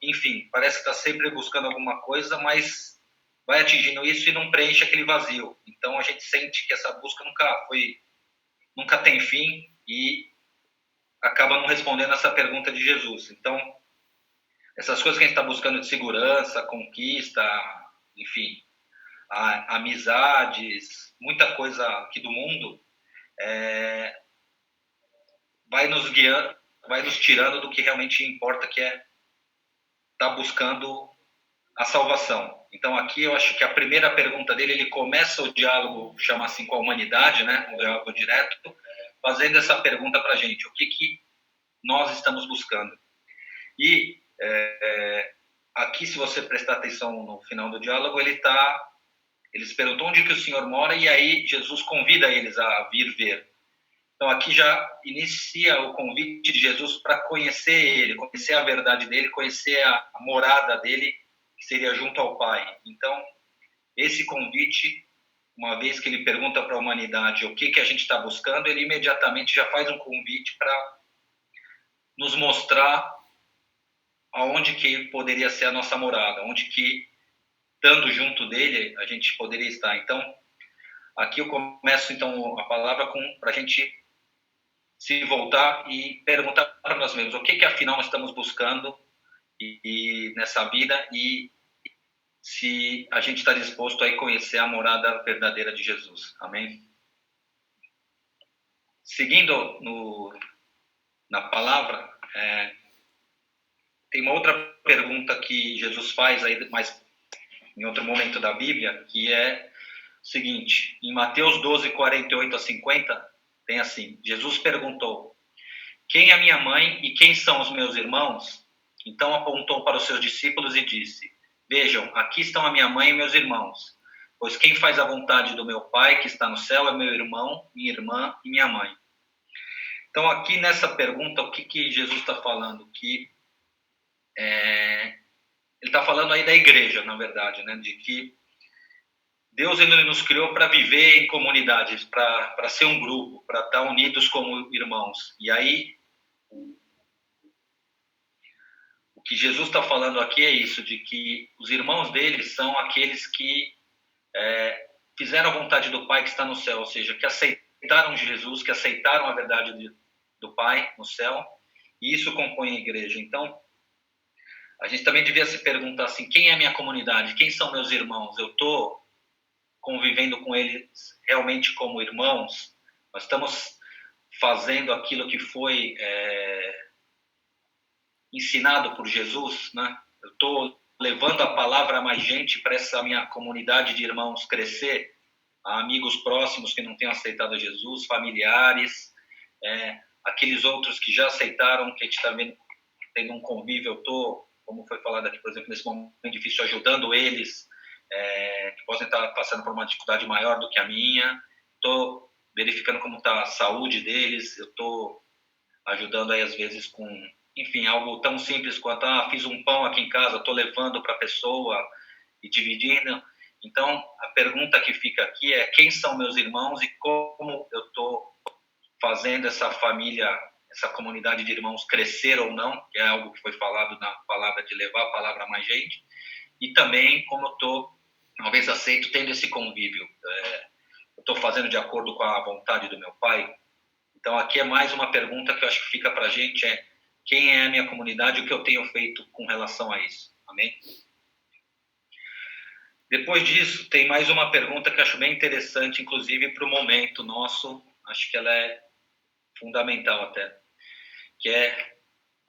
Speaker 2: enfim, parece que está sempre buscando alguma coisa, mas vai atingindo isso e não preenche aquele vazio. Então a gente sente que essa busca nunca tem fim e acaba não respondendo essa pergunta de Jesus. Então, essas coisas que a gente está buscando de segurança, conquista, enfim, amizades, muita coisa aqui do mundo, vai nos guiando, vai nos tirando do que realmente importa, que é estar buscando a salvação. Então, aqui eu acho que a primeira pergunta dele, ele começa o diálogo, chama assim, com a humanidade, né, um diálogo direto, fazendo essa pergunta para a gente: o que nós estamos buscando? E aqui, se você prestar atenção no final do diálogo, ele está Eles perguntam onde que o Senhor mora e aí Jesus convida eles a vir ver. Então aqui já inicia o convite de Jesus para conhecer ele, conhecer a verdade dele, conhecer a morada dele, que seria junto ao Pai. Então, esse convite, uma vez que ele pergunta para a humanidade o que a gente está buscando, ele imediatamente já faz um convite para nos mostrar aonde que poderia ser a nossa morada, onde que, estando junto dele, a gente poderia estar. Então, aqui eu começo então a palavra para a gente se voltar e perguntar para nós mesmos o que afinal nós estamos buscando e nessa vida, e se a gente está disposto a ir conhecer a morada verdadeira de Jesus. Amém? Seguindo na palavra, tem uma outra pergunta que Jesus faz aí, mas em outro momento da Bíblia, que é o seguinte: em Mateus 12, 48 a 50, tem assim: Jesus perguntou, quem é minha mãe e quem são os meus irmãos? Então apontou para os seus discípulos e disse, vejam, aqui estão a minha mãe e meus irmãos, pois quem faz a vontade do meu Pai que está no céu é meu irmão, minha irmã e minha mãe. Então aqui nessa pergunta, o que Jesus está falando? Que ele está falando aí da igreja, na verdade, né? De que Deus ele nos criou para viver em comunidades, para ser um grupo, para estar unidos como irmãos. E aí, o que Jesus está falando aqui é isso, de que os irmãos dele são aqueles que fizeram a vontade do Pai que está no céu, ou seja, que aceitaram Jesus, que aceitaram a verdade do Pai no céu, e isso compõe a igreja. Então, a gente também devia se perguntar assim, quem é a minha comunidade? Quem são meus irmãos? Eu estou convivendo com eles realmente como irmãos? Nós estamos fazendo aquilo que foi ensinado por Jesus, né? Eu estou levando a palavra a mais gente para essa minha comunidade de irmãos crescer, a amigos próximos que não tenham aceitado Jesus, familiares, aqueles outros que já aceitaram, que a gente está tendo um convívio. Eu estou, como foi falado aqui, por exemplo, nesse momento difícil, ajudando eles, que podem estar passando por uma dificuldade maior do que a minha. Estou verificando como está a saúde deles. Eu estou ajudando aí, às vezes, com, enfim, algo tão simples quanto, fiz um pão aqui em casa, estou levando para a pessoa e dividindo. Então, a pergunta que fica aqui é, quem são meus irmãos e como eu estou fazendo essa família, essa comunidade de irmãos crescer ou não, que é algo que foi falado na palavra de levar a palavra a mais gente, e também como eu estou, talvez aceito, tendo esse convívio. Eu estou fazendo de acordo com a vontade do meu Pai? Então, aqui é mais uma pergunta que eu acho que fica para a gente, quem é a minha comunidade e o que eu tenho feito com relação a isso? Amém? Depois disso, tem mais uma pergunta que eu acho bem interessante, inclusive para o momento nosso, acho que ela é fundamental até, que é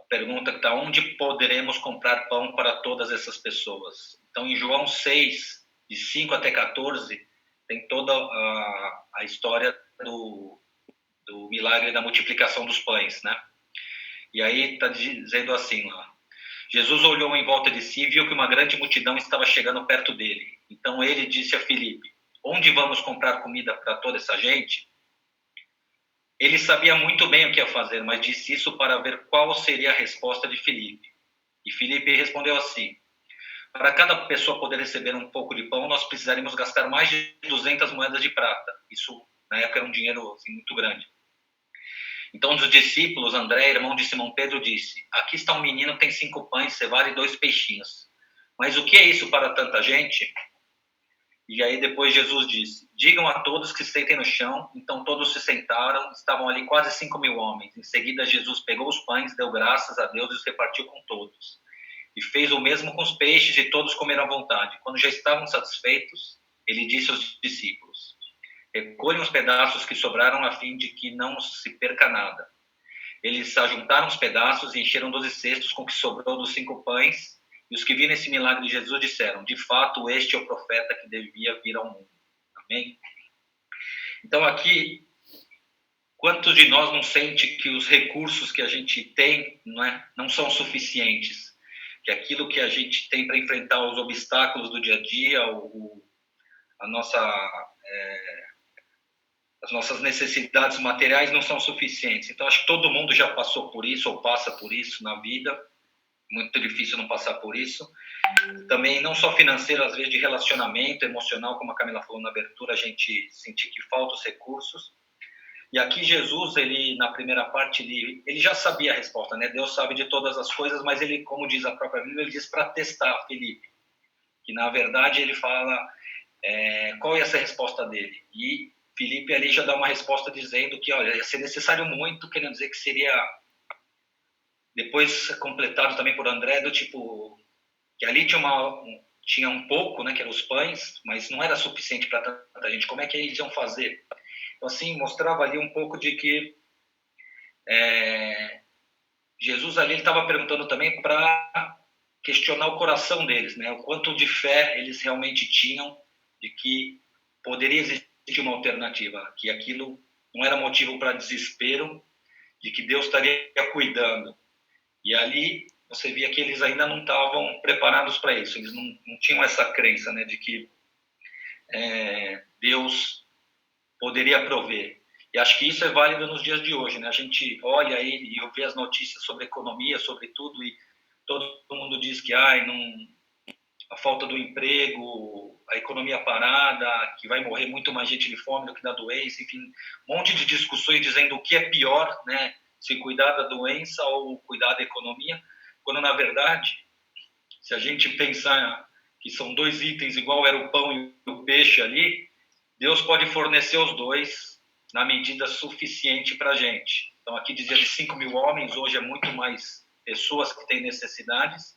Speaker 2: a pergunta que está, onde poderemos comprar pão para todas essas pessoas? Então, em João 6, de 5 até 14, tem toda a história do milagre da multiplicação dos pães, né? E aí está dizendo assim lá, Jesus olhou em volta de si e viu que uma grande multidão estava chegando perto dele. Então ele disse a Filipe, onde vamos comprar comida para toda essa gente? Ele sabia muito bem o que ia fazer, mas disse isso para ver qual seria a resposta de Filipe. E Filipe respondeu assim, para cada pessoa poder receber um pouco de pão, nós precisaríamos gastar mais de 200 moedas de prata. Isso, na época, era um dinheiro assim, muito grande. Então, um dos discípulos, André, irmão de Simão Pedro, disse, aqui está um menino que tem 5 pães, cevada e 2 peixinhos. Mas o que é isso para tanta gente? E aí depois Jesus disse, digam a todos que se sentem no chão. Então todos se sentaram, estavam ali quase 5.000 homens. Em seguida Jesus pegou os pães, deu graças a Deus e os repartiu com todos. E fez o mesmo com os peixes e todos comeram à vontade. Quando já estavam satisfeitos, ele disse aos discípulos, recolham os pedaços que sobraram a fim de que não se perca nada. Eles ajuntaram os pedaços e encheram 12 cestos com o que sobrou dos 5 pães. E os que viram esse milagre de Jesus disseram, de fato, este é o profeta que devia vir ao mundo. Amém? Então aqui, quantos de nós não sente que os recursos que a gente tem não são suficientes? Que aquilo que a gente tem para enfrentar os obstáculos do dia a dia, as nossas necessidades materiais não são suficientes. Então, acho que todo mundo já passou por isso ou passa por isso na vida. Muito difícil não passar por isso. Também, não só financeiro, às vezes de relacionamento, emocional, como a Camila falou na abertura, a gente sentir que faltam os recursos. E aqui Jesus, ele na primeira parte, ele já sabia a resposta, né? Deus sabe de todas as coisas, mas ele, como diz a própria Bíblia, ele diz para testar Felipe. Que, na verdade, ele fala qual é essa resposta dele. E Felipe ali já dá uma resposta dizendo que, olha, ia ser necessário muito, querendo dizer que seria, depois completado também por André, do tipo, que ali tinha um pouco, né, que eram os pães, mas não era suficiente para tanta gente. Como é que eles iam fazer? Então, assim, mostrava ali um pouco de que Jesus ali estava perguntando também para questionar o coração deles, né? O quanto de fé eles realmente tinham de que poderia existir uma alternativa, que aquilo não era motivo para desespero, de que Deus estaria cuidando. E ali você via que eles ainda não estavam preparados para isso, eles não tinham essa crença, né, de que Deus poderia prover. E acho que isso é válido nos dias de hoje, né? A gente olha aí e vê as notícias sobre economia, sobre tudo, e todo mundo diz que a falta do emprego, a economia parada, que vai morrer muito mais gente de fome do que da doença, enfim, um monte de discussões dizendo o que é pior, né? Se cuidar da doença ou cuidar da economia, quando na verdade, se a gente pensar que são dois itens igual era o pão e o peixe ali, Deus pode fornecer os dois na medida suficiente para a gente. Então, aqui dizia de 5.000 homens, hoje é muito mais pessoas que têm necessidades,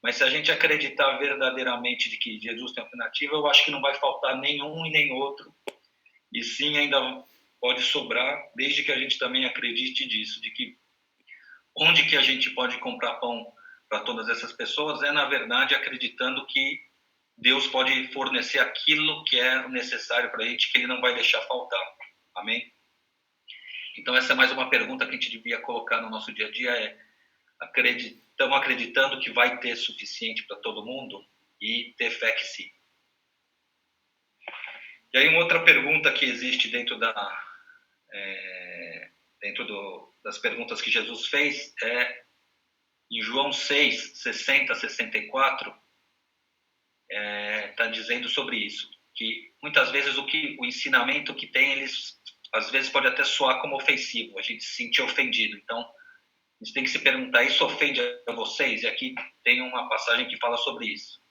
Speaker 2: mas se a gente acreditar verdadeiramente de que Jesus tem alternativa, eu acho que não vai faltar nenhum e nem outro, e sim ainda pode sobrar, desde que a gente também acredite disso, de que onde que a gente pode comprar pão para todas essas pessoas na verdade, acreditando que Deus pode fornecer aquilo que é necessário para a gente, que Ele não vai deixar faltar. Amém? Então, essa é mais uma pergunta que a gente devia colocar no nosso dia a dia, estamos acreditando que vai ter suficiente para todo mundo? E ter fé que sim. E aí, uma outra pergunta que existe dentro das perguntas que Jesus fez em João 6, 60, 64, está dizendo sobre isso, que muitas vezes o ensinamento que tem, eles às vezes pode até soar como ofensivo, a gente se sentir ofendido. Então, a gente tem que se perguntar, isso ofende a vocês? E aqui tem uma passagem que fala sobre isso.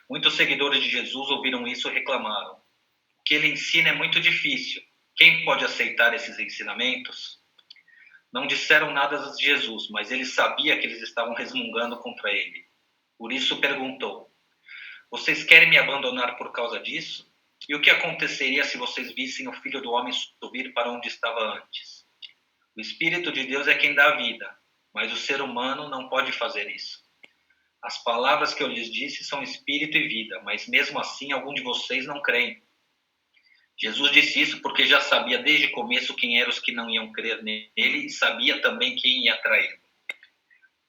Speaker 2: Muitos seguidores de Jesus ouviram isso e reclamaram. O que ele ensina é muito difícil. Quem pode aceitar esses ensinamentos? Não disseram nada de Jesus, mas ele sabia que eles estavam resmungando contra ele. Por isso perguntou, vocês querem me abandonar por causa disso? E o que aconteceria se vocês vissem o Filho do Homem subir para onde estava antes? O Espírito de Deus é quem dá a vida, mas o ser humano não pode fazer isso. As palavras que eu lhes disse são espírito e vida, mas mesmo assim algum de vocês não creem. Jesus disse isso porque já sabia desde o começo quem eram os que não iam crer nele e sabia também quem ia traí-lo.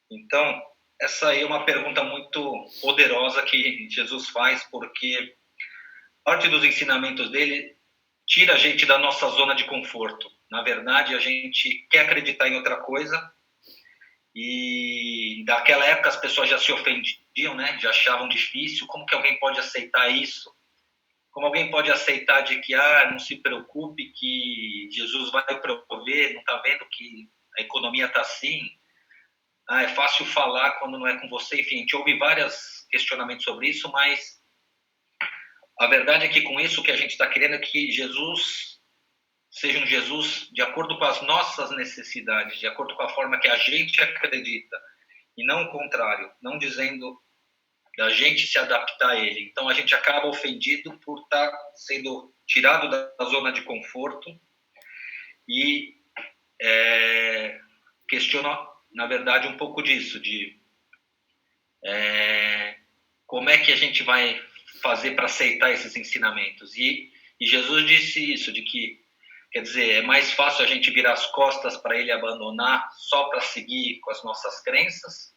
Speaker 2: Então, essa aí é uma pergunta muito poderosa que Jesus faz, porque parte dos ensinamentos dele tira a gente da nossa zona de conforto. Na verdade, a gente quer acreditar em outra coisa e daquela época as pessoas já se ofendiam, né? Já achavam difícil. Como que alguém pode aceitar isso? Como alguém pode aceitar de que, não se preocupe que Jesus vai prover, não está vendo que a economia está assim? É fácil falar quando não é com você. Enfim, a gente ouve vários questionamentos sobre isso, mas a verdade é que com isso o que a gente está querendo é que Jesus seja um Jesus de acordo com as nossas necessidades, de acordo com a forma que a gente acredita, e não o contrário, não dizendo da gente se adaptar a ele. Então a gente acaba ofendido por estar sendo tirado da zona de conforto e questiona, na verdade, um pouco disso, de como é que a gente vai fazer para aceitar esses ensinamentos. E Jesus disse isso, de que, quer dizer, é mais fácil a gente virar as costas para ele abandonar só para seguir com as nossas crenças,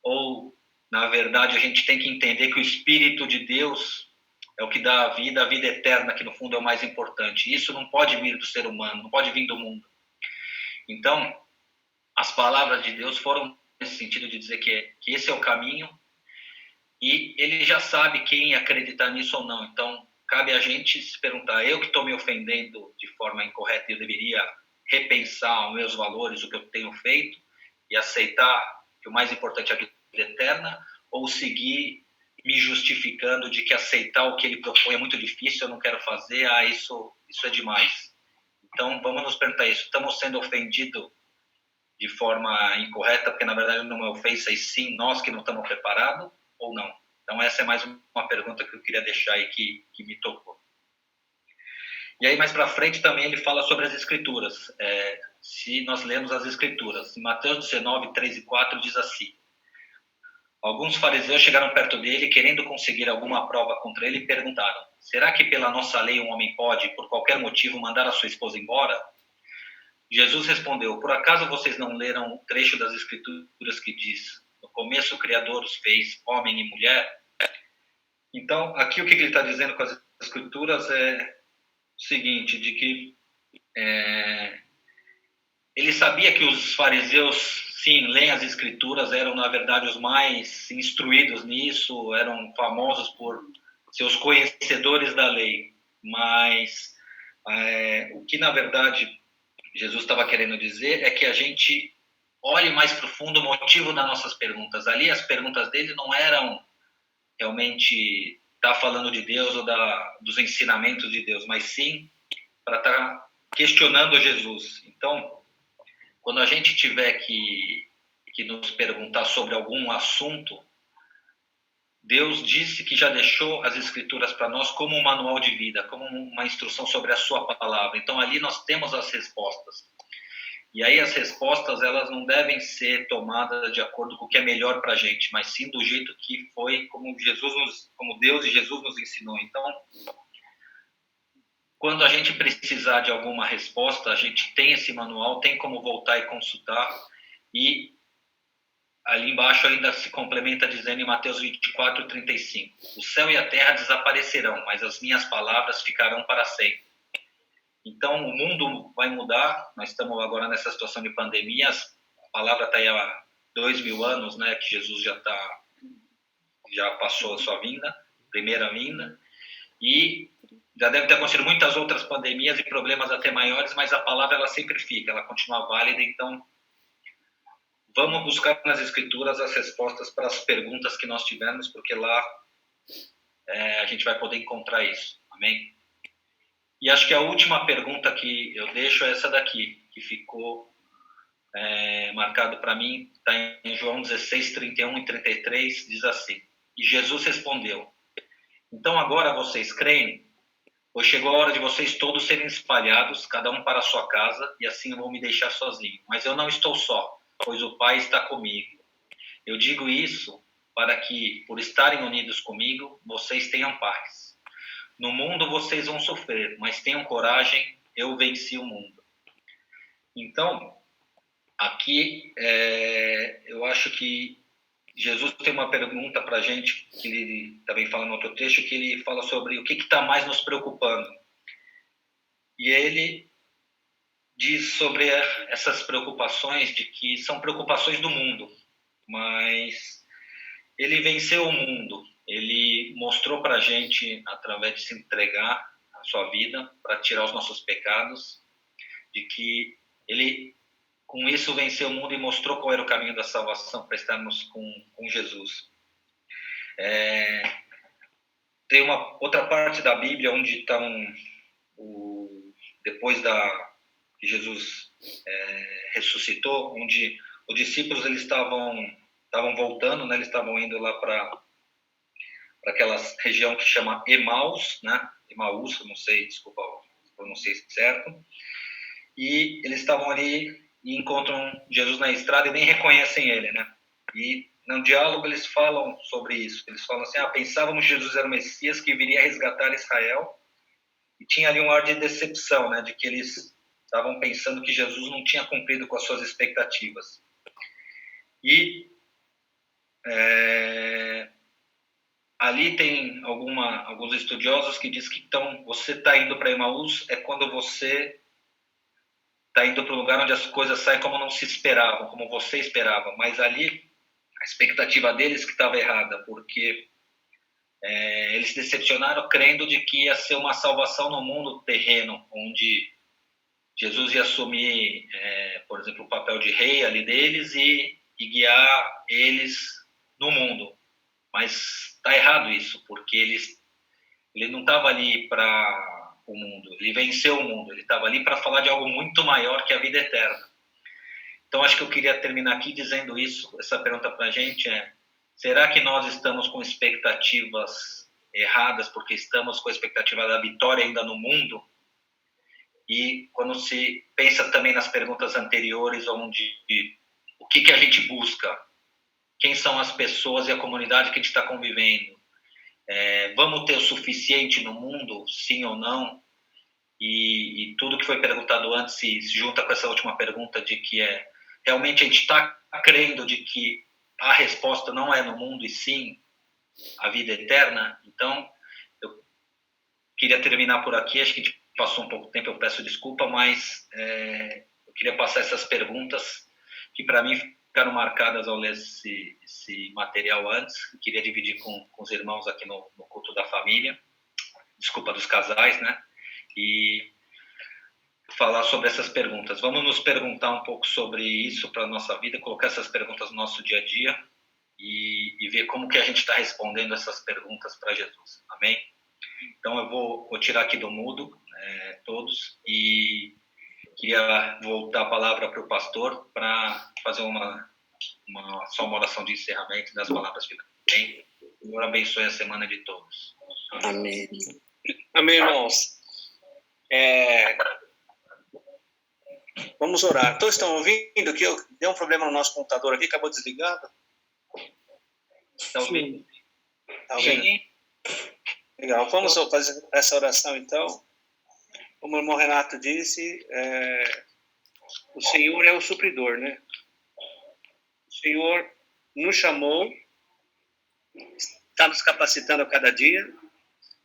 Speaker 2: ou, na verdade, a gente tem que entender que o Espírito de Deus é o que dá a vida eterna, que no fundo é o mais importante. Isso não pode vir do ser humano, não pode vir do mundo. Então, as palavras de Deus foram nesse sentido de dizer que esse é o caminho, e ele já sabe quem acreditar nisso ou não. Então, cabe a gente se perguntar, eu que estou me ofendendo de forma incorreta, eu deveria repensar os meus valores, o que eu tenho feito, e aceitar que o mais importante é a vida eterna, ou seguir me justificando de que aceitar o que ele propõe é muito difícil, eu não quero fazer, isso é demais. Então, vamos nos perguntar isso, estamos sendo ofendidos de forma incorreta, porque na verdade não é ofensa, e sim nós que não estamos preparados, ou não? Então, essa é mais uma pergunta que eu queria deixar aí, que me tocou. E aí, mais para frente, também ele fala sobre as Escrituras. Se nós lemos as Escrituras, em Mateus 19, 3 e 4, diz assim: alguns fariseus chegaram perto dele, querendo conseguir alguma prova contra ele, e perguntaram: será que pela nossa lei um homem pode, por qualquer motivo, mandar a sua esposa embora? Jesus respondeu: por acaso vocês não leram o trecho das Escrituras que diz: no começo o Criador os fez homem e mulher? Então, aqui o que ele está dizendo com as Escrituras é o seguinte, de que ele sabia que os fariseus, sim, leem as Escrituras, eram, na verdade, os mais instruídos nisso, eram famosos por seus conhecedores da lei, mas o que, na verdade, Jesus estava querendo dizer é que a gente olhe mais profundo o motivo das nossas perguntas. Ali, as perguntas dele não eram realmente estar falando de Deus ou dos ensinamentos de Deus, mas sim para estar questionando Jesus. Então, quando a gente tiver que nos perguntar sobre algum assunto, Deus disse que já deixou as Escrituras para nós como um manual de vida, como uma instrução sobre a sua palavra. Então, ali nós temos as respostas. E aí as respostas, elas não devem ser tomadas de acordo com o que é melhor para a gente, mas sim do jeito que foi, como Deus e Jesus nos ensinou. Então, quando a gente precisar de alguma resposta, a gente tem esse manual, tem como voltar e consultar. E ali embaixo ainda se complementa dizendo em Mateus 24, 35, o céu e a terra desaparecerão, mas as minhas palavras ficarão para sempre. Então, o mundo vai mudar, nós estamos agora nessa situação de pandemia, a palavra está aí há 2000 anos, né, que Jesus já passou a sua vinda, primeira vinda, e já deve ter acontecido muitas outras pandemias e problemas até maiores, mas a palavra ela sempre fica, ela continua válida. Então, vamos buscar nas Escrituras as respostas para as perguntas que nós tivermos, porque lá a gente vai poder encontrar isso. Amém? E acho que a última pergunta que eu deixo é essa daqui, que ficou marcado para mim, está em João 16, 31 e 33, diz assim: e Jesus respondeu: então agora vocês creem? Pois chegou a hora de vocês todos serem espalhados, cada um para a sua casa, e assim vão me deixar sozinho. Mas eu não estou só, pois o Pai está comigo. Eu digo isso para que, por estarem unidos comigo, vocês tenham paz. No mundo vocês vão sofrer, mas tenham coragem, eu venci o mundo. Então, aqui eu acho que Jesus tem uma pergunta para a gente, que ele também fala no outro texto, que ele fala sobre o que está mais nos preocupando. E ele diz sobre essas preocupações, de que são preocupações do mundo, mas ele venceu o mundo. Ele mostrou para a gente, através de se entregar a sua vida para tirar os nossos pecados, de que ele, com isso, venceu o mundo e mostrou qual era o caminho da salvação para estarmos com Jesus. Tem uma outra parte da Bíblia onde estão, depois que Jesus ressuscitou, onde os discípulos eles estavam voltando, né? Eles estavam indo lá para aquela região que chama Emaús, né? Emaús, não sei, desculpa, pronunciei certo. E eles estavam ali e encontram Jesus na estrada e nem reconhecem ele, né? E no diálogo eles falam sobre isso. Eles falam assim: pensávamos que Jesus era o Messias que viria resgatar Israel. E tinha ali um ar de decepção, né? De que eles estavam pensando que Jesus não tinha cumprido com as suas expectativas. E ali tem alguns estudiosos que dizem que você está indo para Emaús é quando você está indo para um lugar onde as coisas saem como não se esperavam, como você esperava. Mas ali, a expectativa deles que estava errada, porque eles se decepcionaram crendo de que ia ser uma salvação no mundo terreno, onde Jesus ia assumir, por exemplo, o papel de rei ali deles e guiar eles no mundo. Mas está errado isso, porque ele não estava ali para o mundo, ele venceu o mundo, ele estava ali para falar de algo muito maior que a vida eterna. Então, acho que eu queria terminar aqui dizendo isso. Essa pergunta para a gente será que nós estamos com expectativas erradas, porque estamos com a expectativa da vitória ainda no mundo? E quando se pensa também nas perguntas anteriores, onde o que a gente busca? Quem são as pessoas e a comunidade que a gente está convivendo? Vamos ter o suficiente no mundo, sim ou não? E tudo que foi perguntado antes se junta com essa última pergunta de que realmente a gente está crendo de que a resposta não é no mundo e sim a vida eterna. Então, eu queria terminar por aqui. Acho que a gente passou um pouco de tempo, eu peço desculpa, mas eu queria passar essas perguntas que para mim ficaram marcadas ao ler esse material antes. Eu queria dividir com os irmãos aqui no culto da família, desculpa, dos casais, né? E falar sobre essas perguntas. Vamos nos perguntar um pouco sobre isso para a nossa vida, colocar essas perguntas no nosso dia a dia e ver como que a gente está respondendo essas perguntas para Jesus. Amém? Então, eu vou tirar aqui do mudo todos e queria voltar a palavra para o pastor para fazer só uma oração de encerramento das palavras finais. Amém? O Senhor abençoe a semana de todos.
Speaker 8: Amém. Amém, irmãos. Vamos orar. Todos estão ouvindo que deu um problema no nosso computador aqui, acabou desligado?
Speaker 2: Está ouvindo?
Speaker 8: Está ouvindo? Sim. Legal. Vamos fazer essa oração, então. Como o irmão Renato disse, o Senhor é o supridor, né? O Senhor nos chamou, está nos capacitando a cada dia,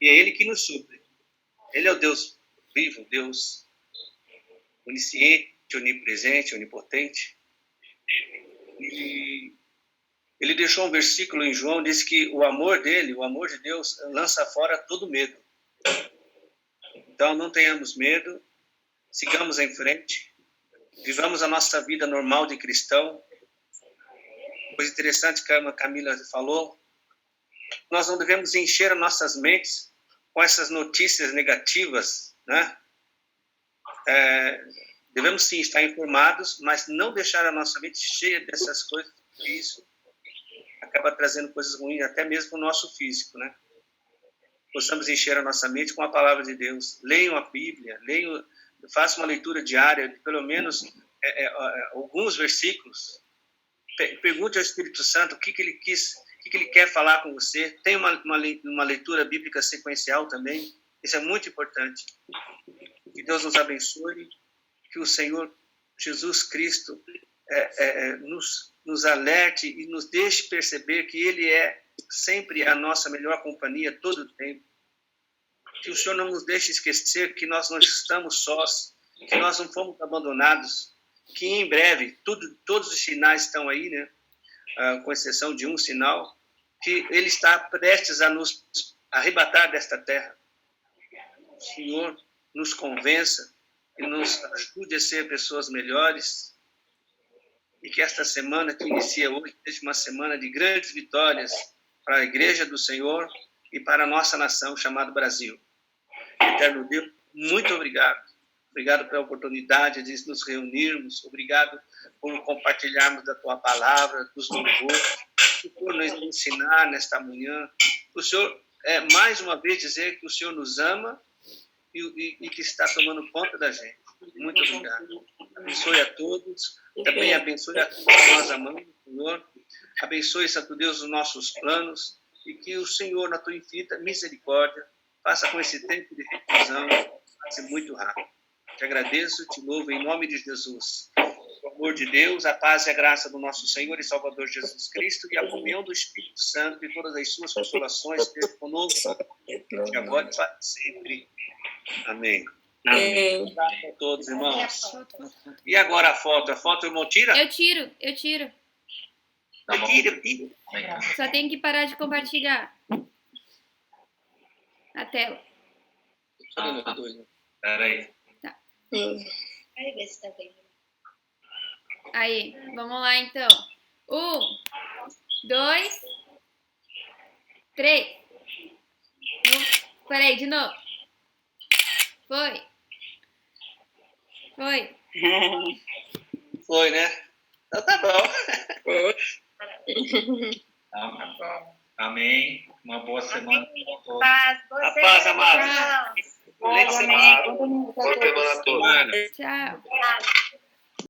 Speaker 8: e é Ele que nos supre. Ele é o Deus vivo, Deus onisciente, onipresente, onipotente. E ele deixou um versículo em João, diz que o amor dele, o amor de Deus, lança fora todo medo. Então, não tenhamos medo, sigamos em frente, vivamos a nossa vida normal de cristão. Coisa interessante que a Camila falou, nós não devemos encher as nossas mentes com essas notícias negativas, né? Devemos sim estar informados, mas não deixar a nossa mente cheia dessas coisas, porque isso acaba trazendo coisas ruins, até mesmo para o nosso físico, né? Possamos encher a nossa mente com a palavra de Deus. Leiam a Bíblia, façam uma leitura diária de pelo menos alguns versículos. Pergunte ao Espírito Santo o que ele quis, o que ele quer falar com você. Tem uma leitura bíblica sequencial também. Isso é muito importante. Que Deus nos abençoe, que o Senhor Jesus Cristo nos alerte e nos deixe perceber que Ele é sempre a nossa melhor companhia todo o tempo. Que o Senhor não nos deixe esquecer que nós não estamos sós, que nós não fomos abandonados, que em breve, todos os sinais estão aí, né? Com exceção de um sinal, que Ele está prestes a nos arrebatar desta terra. O Senhor nos convença e nos ajude a ser pessoas melhores, e que esta semana que inicia hoje seja uma semana de grandes vitórias para a Igreja do Senhor e para a nossa nação chamada Brasil. Eterno Deus, muito obrigado. Obrigado pela oportunidade de nos reunirmos. Obrigado por compartilharmos da Tua palavra, dos louvores, por nos ensinar nesta manhã. O Senhor, mais uma vez, dizer que o Senhor nos ama e que está tomando conta da gente. Muito obrigado. Abençoe a todos. Também abençoe a todos que nós amamos, Senhor. Abençoe, Santo Deus, os nossos planos e que o Senhor, na Tua infinita misericórdia, faça com esse tempo de reclusão, passe muito rápido. Te agradeço, te louvo em nome de Jesus. amor de Deus, a paz e a graça do nosso Senhor e Salvador Jesus Cristo e a comunhão do Espírito Santo e todas as suas consolações estejam conosco, de agora e para sempre. Amém.
Speaker 5: Amém.
Speaker 8: Obrigado a todos, irmãos. E agora a foto, irmão, tira?
Speaker 9: Eu tiro.
Speaker 2: Tá bom.
Speaker 8: Tira.
Speaker 9: Só tem que parar de compartilhar a tela.
Speaker 2: Peraí.
Speaker 6: Vai ver se tá vendo.
Speaker 9: Aí, vamos lá então. 1, 2, 3. Peraí, de novo. Foi.
Speaker 8: Foi, né? Então tá bom.
Speaker 2: Amém. Uma boa semana para todos.
Speaker 8: A paz, amados. Excelente semana.
Speaker 1: Boa semana a todos.
Speaker 9: Tchau.
Speaker 6: Tchau.